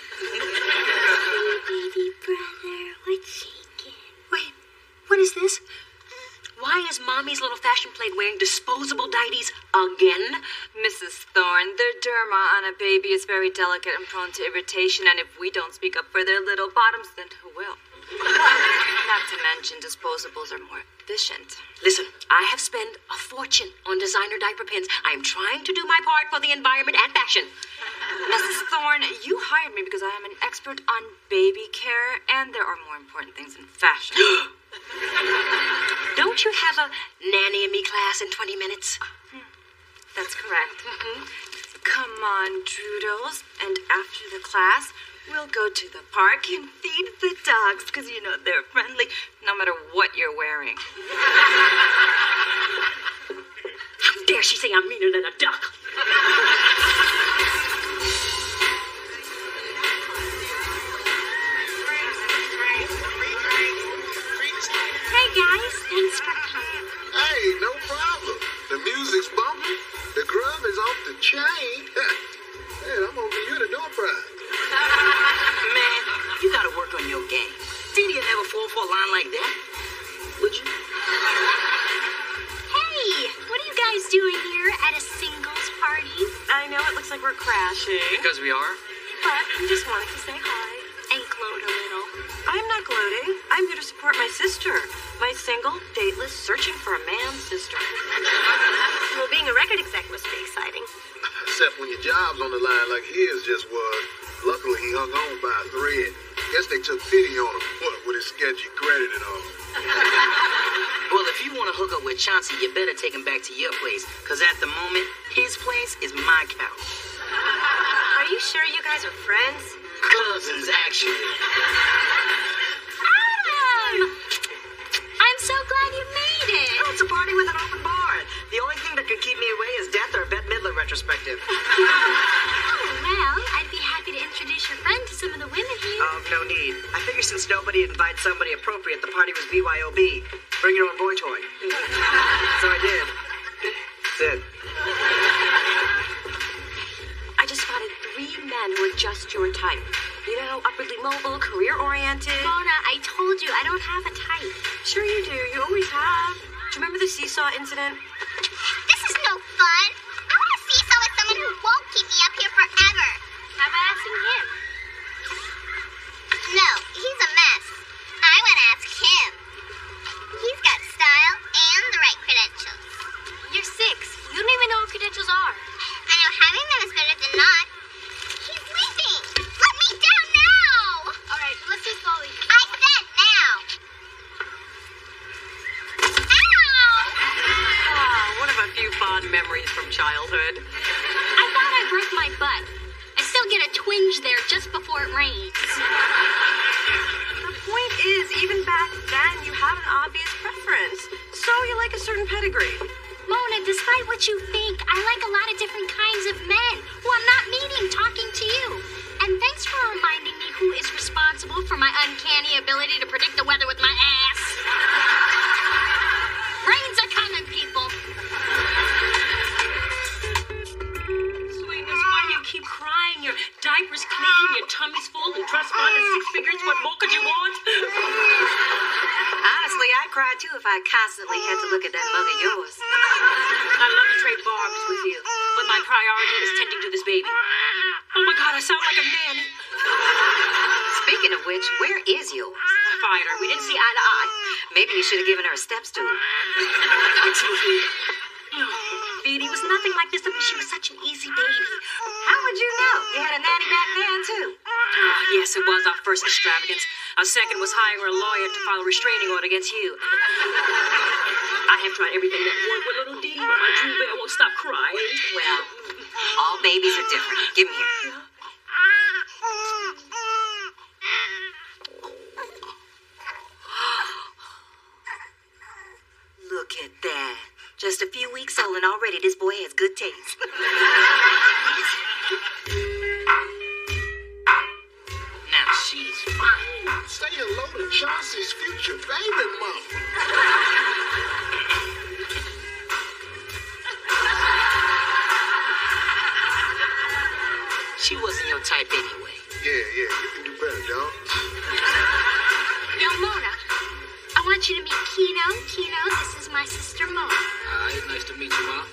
A: Baby brother, what's shaking?
J: Wait, what is this? Why is Mommy's little fashion plate wearing disposable dighties again?
R: Mrs. Thorne, their derma on a baby is very delicate and prone to irritation, and if we don't speak up for their little bottoms, then who will? Not to mention, disposables are more efficient.
J: Listen, I have spent a fortune on designer diaper pins. I am trying to do my part for the environment and fashion.
R: Mrs. Thorne, you hired me because I am an expert on baby care, and there are more important things than fashion.
J: Don't you have a nanny and me class in 20 minutes?
R: That's correct. Come on, Droodles. And after the class, we'll go to the park and feed the dogs because, you know, they're friendly no matter what you're wearing.
J: How dare she say I'm meaner than a duck?
A: Hey, guys. Thanks for coming.
E: Hey, no problem. The music's bumping. The grub is off the chain. Hey, I'm gonna give you the door prize.
G: Man, you gotta work on your game. Dee Dee never fall for a line like that. Would you?
A: Hey, what are you guys doing here at a singles party?
B: I know it looks like we're crashing.
L: Because we are?
B: But we just wanted to say hi.
A: And gloat a little.
B: I'm not gloating. I'm here to support my sister. My single, dateless, searching for a man's sister.
N: Well, being a record exec must be exciting.
E: Except when your job's on the line like his just was. Luckily, he hung on by a thread. Guess they took pity on him, what, with his sketchy credit and all.
G: Well, if you want to hook up with Chauncey, you better take him back to your place. Because at the moment, his place is my couch.
N: Are you sure you guys are friends?
G: Cousins, actually.
A: Adam! I'm so glad you made it.
P: Oh, it's a party with an open bar. The only thing that could keep me away is death or a Bette Midler retrospective.
A: Oh, well, I'd be happy to introduce your friend to some of the women here.
P: Oh, no need. I figure since nobody invites somebody appropriate, the party was BYOB. Bring your own boy toy. So I did. Did.
B: I just spotted 3 men who are just your type. You know, upwardly mobile, career-oriented.
A: Mona, I told you I don't have a type.
B: Sure you do. You always have. Do you remember the seesaw incident?
N: This is no fun. I want to seesaw with someone who won't keep me up here forever.
A: How about asking him?
N: No, he's a mess. I want to ask him. He's got style and the right credentials.
A: You're 6. You don't even know what credentials are.
N: I know having them is better than not. He's leaving. Let me down now.
A: All right, let's do slowly.
N: I said now.
B: One of a few fond memories from childhood.
A: I thought I broke my butt. I still get a twinge there just before it rains.
B: The point is, even back then, you had an obvious preference. So you like a certain pedigree.
A: Mona, despite what you think, I like a lot of different kinds of men who I'm not meeting talking to you. And thanks for reminding me who is responsible for my uncanny ability to predict the weather with my ass. Rains are coming.
C: too, if I constantly had to look at that mug of yours.
J: I'd love to trade barbs with you, but my priority is tending to this baby. Oh my God, I sound like a nanny.
C: Speaking of which, where is yours?
J: I fired her. We didn't see eye to eye.
C: Maybe you should have given her a step stool.
A: Dee Dee was nothing like this, but she was such an easy baby.
C: How would you know? You had a nanny back then, too.
J: Yes, it was our first extravagance. Our second was hiring a lawyer to file a restraining order against you. I have tried everything that worked with little Dee, but my Drew Bear won't stop crying.
C: Well, all babies are different. Give me here. Look at that. Just a few weeks old and already this boy has good taste.
M: Now she's fine.
E: Say hello to Chauncey's future baby mama.
M: She wasn't your type anyway.
E: Yeah, you can do better, dog.
A: Yo, Mona, I want you to meet Kino. Kino, this is my sister Mona.
G: Hi, nice to meet you, Ma.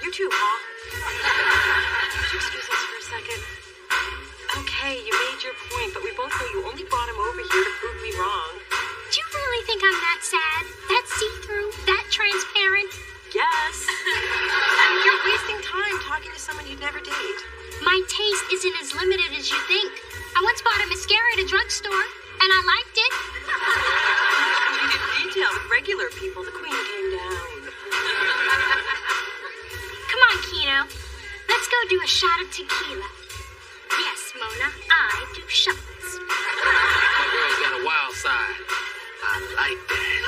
B: You too, Ma. Would you excuse us for a second? Okay, you made your point, but we both know you only brought him over here to prove me wrong.
A: Do you really think I'm that sad? That see-through? That transparent?
B: Yes. You're wasting time talking to someone you'd never date.
A: My taste isn't as limited as you think. I once bought a mascara at a drugstore, and I liked it.
B: You get detail with regular people. The queen came down.
A: Come on, Kino. Let's go do a shot of tequila. Yes, Mona, I do shots.
G: My girl's got a wild side. I like that.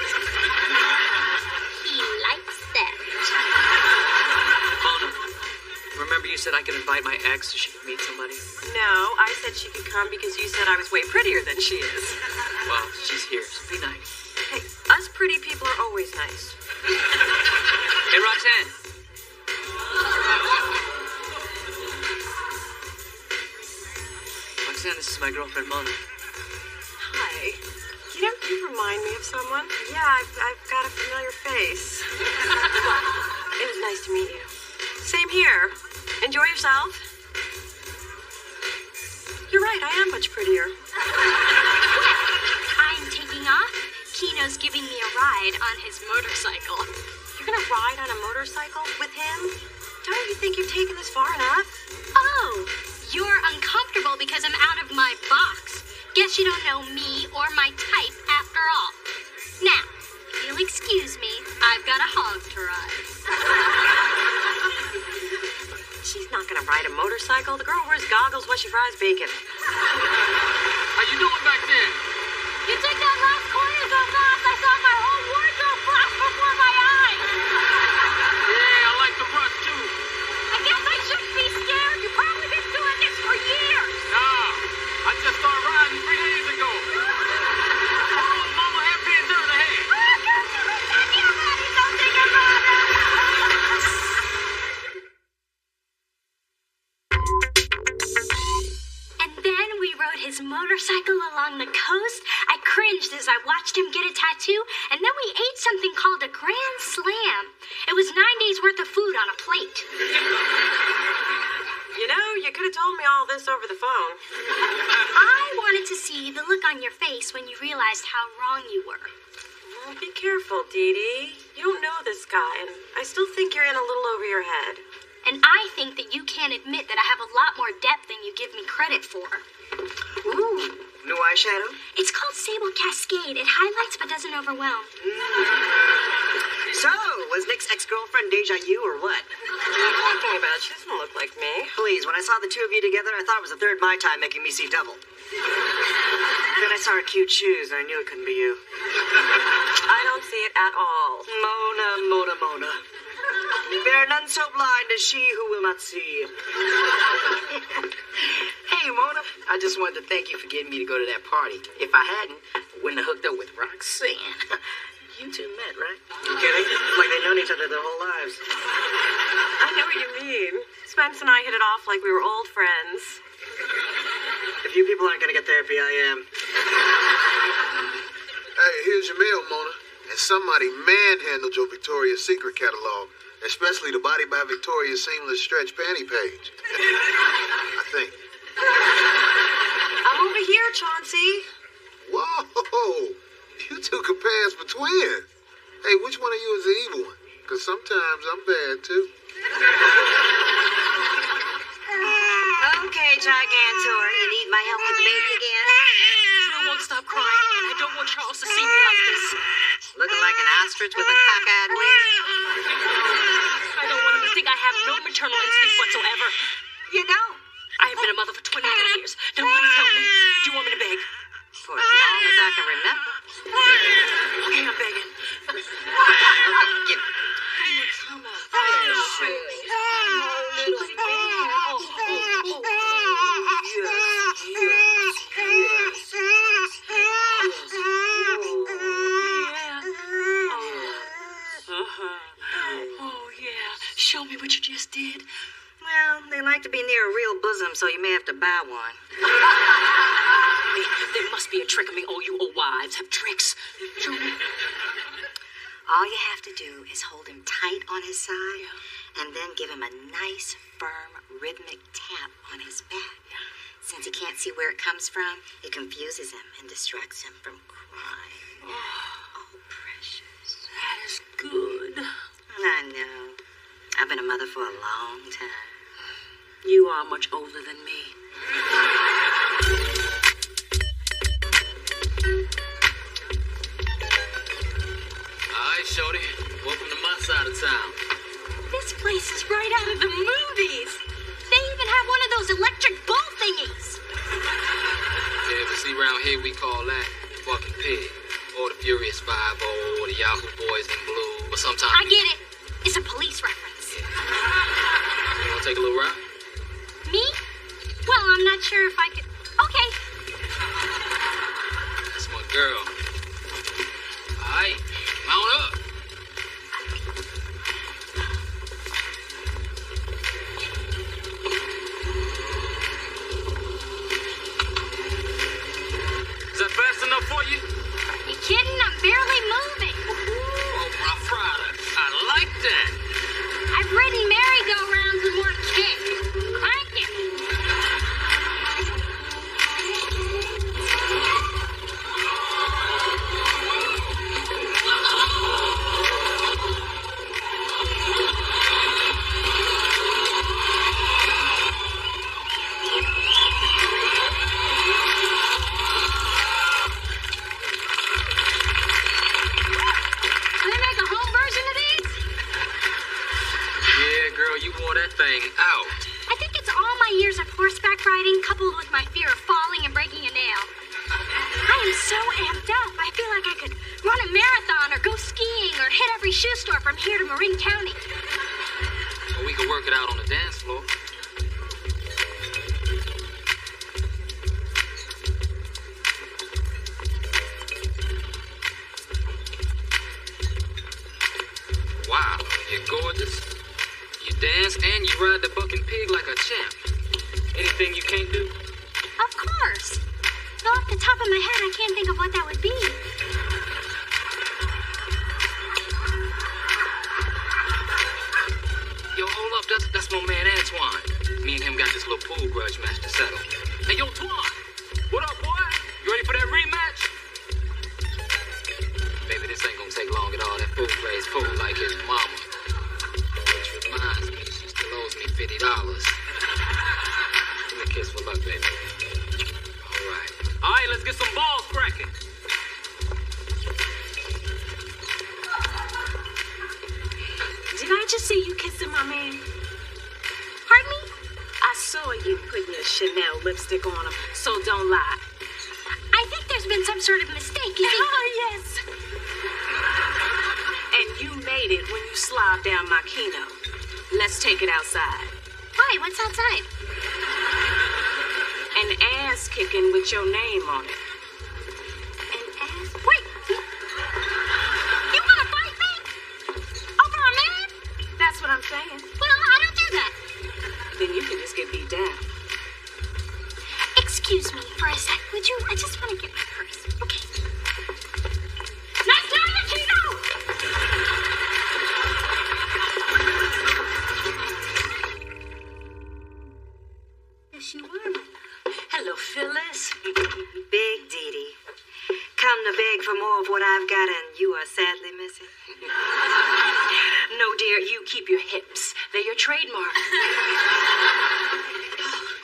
A: He likes that.
D: Mona, remember you said I could invite my ex so she could meet somebody?
B: No, I said she could come because you said I was way prettier than she is.
D: Well, she's here, so be nice.
B: Hey, us pretty people are always nice.
D: Hey, Roxanne. Roxanne, this is my girlfriend, Mona.
B: Hi. You remind me of someone? Yeah, I've got a familiar face. It was nice to meet you. Same here. Enjoy yourself. You're right, I am much prettier.
A: I'm taking off. Kino's giving me a ride on his motorcycle.
B: You're gonna ride on a motorcycle with him? Don't you think you've taken this far enough?
A: Oh, you're uncomfortable because I'm out of my box. Guess you don't know me or my type after all. Now, if you'll excuse me, I've got a hog to ride.
B: She's not gonna ride a motorcycle. The girl wears goggles while she fries bacon.
G: How you doing back there?
A: You took that last corner so fast, I saw my whole wardrobe flash before my eyes.
G: Yeah, I like the brush too.
A: I guess I shouldn't be scared. You've probably been doing this for years.
G: Nah, I just started riding 3 days ago. Oh, Mama, happy and dirt ahead.
A: Don't think about it. And then we rode his motorcycle along the coast. I cringed as I watched him get a tattoo, and then we ate something called a Grand Slam. It was 9 days worth of food on a plate.
B: You know, you could have told me all this over the phone.
A: I wanted to see the look on your face when you realized how wrong you were.
B: Well, be careful, Dee Dee. You don't know this guy, and I still think you're in a little over your head.
A: And I think that you can't admit that I have a lot more depth than you give me credit for.
P: Ooh, new eyeshadow?
A: It's called Sable Cascade. It highlights but doesn't overwhelm.
P: So, was Nick's ex-girlfriend Deja you or what?
B: What are you talking about? She doesn't look like me.
P: Please, when I saw the two of you together, I thought it was the third Mai Tai making me see double. Then I saw her cute shoes, and I knew it couldn't be you.
B: I don't see it at all.
P: Mona. Bear none so blind as she who will not see.
M: Hey, Mona, I just wanted to thank you for getting me to go to that party. If I hadn't, I wouldn't have hooked up with Roxanne. You two met, right?
P: You kidding? Like they've known each other their whole lives.
B: I know what you mean. Spence and I hit it off like we were old friends.
P: If you people aren't going to get therapy, I am.
E: Hey, here's your mail, Mona. And somebody manhandled your Victoria's Secret catalog, especially the Body by Victoria's seamless stretch panty page. I think.
B: I'm over here, Chauncey.
E: Whoa! You two could pass for twins. Hey, which one of you is the evil one? Because sometimes I'm bad, too.
C: Okay, Gigantor, you need my help with the baby again?
J: Drew won't stop crying, and I don't want Charles to see me like this.
C: Looking like an ostrich with a cockeyed wing?
J: I don't want him to think I have no maternal instincts whatsoever.
C: You don't?
J: I have been a mother for 28 years. Now please help me. Do you want me to beg?
C: For as long as I can remember.
J: Okay, I'm begging.
C: Get it.
J: Come on. Oh, little man. Oh. Oh, yeah. Show me what you just did.
C: Well, they like to be near a real bosom, so you may have to buy one.
J: There must be a trick. I mean, all you old wives have tricks. Show me.
C: All you have to do is hold him tight on his side and then give him a nice, firm, rhythmic tap on his back. Since he can't see where it comes from, it confuses him and distracts him from crying. Oh, precious.
J: That is good.
C: I know. I've been a mother for a long time.
J: You are much older than me.
I: Alright, shorty. Welcome to my side of town.
J: This place is right out of the movies.
A: They even have one of those electric bull thingies.
I: Yeah, but see, around here we call that fucking pig. Or the Furious 5 or the Yahoo Boys in Blue. But sometimes...
A: I get it. It's a police reference.
I: You wanna take a little ride?
A: Me? Well, I'm not sure if I could... Okay.
I: That's my girl. Alright, mount up. Is that fast enough for you?
A: You kidding? I'm barely moving.
I: Oh, rough rider. I like that.
A: I've ridden merry-go-rounds with more kick. Crank it. Can I make a home version of these?
I: Yeah, girl, you wore that thing out.
A: I think it's all my years of horseback riding coupled with my fear of falling and breaking a nail. I am so amped up. I feel like I could run a marathon or go skiing or hit every shoe store from here to Marin County.
I: Or we could work it out on the dance floor. Wow, you're gorgeous. You dance and you ride the bucking pig like a champ. Anything you can't do?
A: Of course. Though off the top of my head, I can't think of what that would be.
I: Yo, hold up, that's my man Antoine. Me and him got this little pool grudge match to settle. Hey, yo, Twan, what up, boy? You ready for that rematch? Baby, this ain't gonna take long at all. That fool plays pool like his mama. Which reminds me, she still owes me $50. Give me a kiss for luck, baby. All right, let's get some balls cracking.
J: Did I just see you kissing my man?
A: Pardon me?
J: I saw you putting your Chanel lipstick on him, so don't lie.
A: I think there's been some sort of mistake. You see?
J: Oh, yes. And you made it when you slobbed down my Kino. Let's take it outside.
A: Why? What's outside?
J: An ass kicking with your name on it.
A: An ass? Wait. You want to fight me? Over a man?
J: That's what I'm saying.
A: Well, I don't do that.
J: Then you can just get beat down.
A: Excuse me for a sec, would you? I just want to get my purse. Okay. Nice knowing you, Kino!
R: anything. No, dear, you keep your hips. They're your trademark.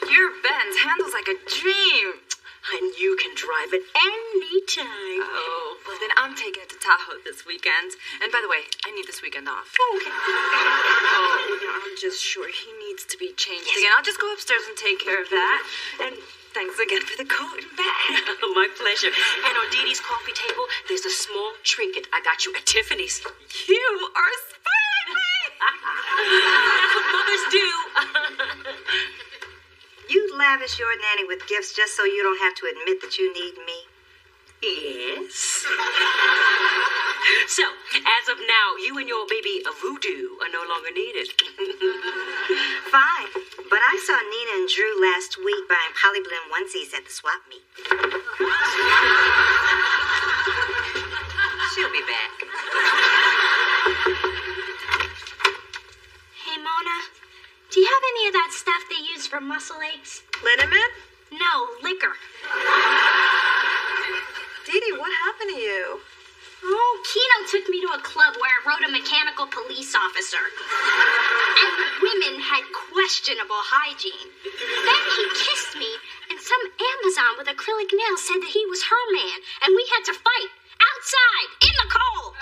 R: Your Benz handles like a dream. And you can drive it anytime. Oh, well, then I'm taking it to Tahoe this weekend. And by the way, I need this weekend off. Oh, okay. Oh, no, I'm just sure he needs to be changed again. I'll just go upstairs and take care of that. And thanks again for the coat and bag. My pleasure. And on Dee Dee's coffee table, there's a small trinket I got you at Tiffany's. You are spoiling me! That's what mothers do.
C: You lavish your nanny with gifts just so you don't have to admit that you need me?
R: Yes. So, as of now, you and your baby voodoo are no longer needed.
C: Fine, but I saw Nina and Drew last week buying polyblend onesies at the swap meet. She'll be back.
A: Hey, Mona, do you have any of that stuff they use for muscle aches?
F: Liniment?
A: No, liquor.
F: Dee Dee, what happened to you?
A: Oh, Kino took me to a club where I rode a mechanical police officer. And the women had questionable hygiene. Then he kissed me, and some Amazon with acrylic nails said that he was her man, and we had to fight outside in the cold.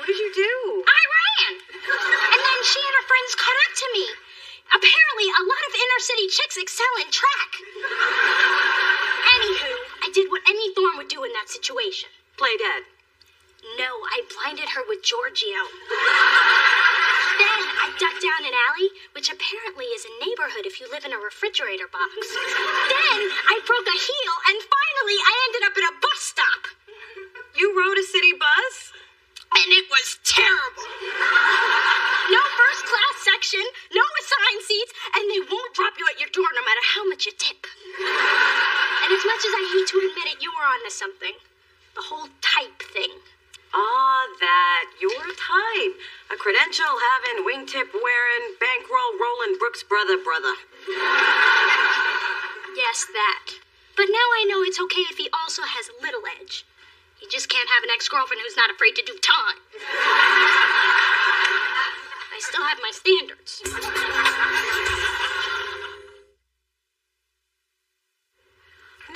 F: What did you do?
A: I ran. And then she and her friends caught up to me. Apparently, a lot of inner city chicks excel in track. Anywho, I did what any Thorn would do in that situation.
R: Play dead.
A: No, I blinded her with Giorgio. Then I ducked down an alley, which apparently is a neighborhood if you live in a refrigerator box. Then I broke a heel, and finally I ended up at a bus stop.
F: You rode a city bus?
A: And it was terrible. No first class section, no assigned seats, and they won't drop you at your door no matter how much you tip. And as much as I hate to admit it, you were onto something. The whole type thing.
B: That. Your type. A credential having, wingtip wearing, bankroll rolling Brooks brother.
A: Yes, that. But now I know it's okay if he also has little edge. He just can't have an ex-girlfriend who's not afraid to do time. I still have my standards.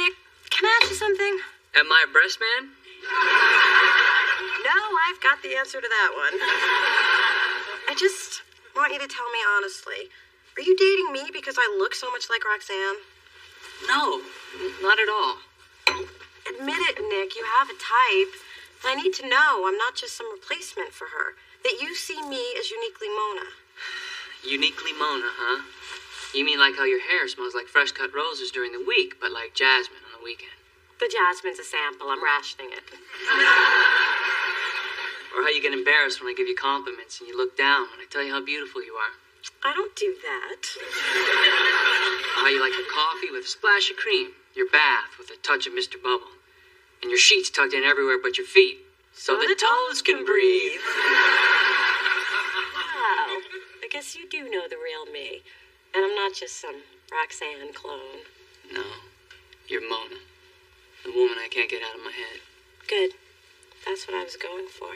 B: Nick, can I ask you something?
D: Am I a breast man?
B: No, I've got the answer to that one. I just want you to tell me honestly. Are you dating me because I look so much like Roxanne?
D: No, not at all.
B: Admit it, Nick. You have a type. I need to know I'm not just some replacement for her. That you see me as uniquely Mona.
D: Uniquely Mona, huh? You mean like how your hair smells like fresh-cut roses during the week, but like jasmine on the weekend?
B: The jasmine's a sample. I'm rationing it.
D: Or how you get embarrassed when I give you compliments and you look down when I tell you how beautiful you are.
B: I don't do that.
D: Or how you like your coffee with a splash of cream, your bath with a touch of Mr. Bubble, and your sheets tucked in everywhere but your feet, so the toes can breathe.
B: Wow. I guess you do know the real me. And I'm not just some Roxanne clone.
D: No, you're Mona, the woman I can't get out of my head.
B: Good. That's what I was going for.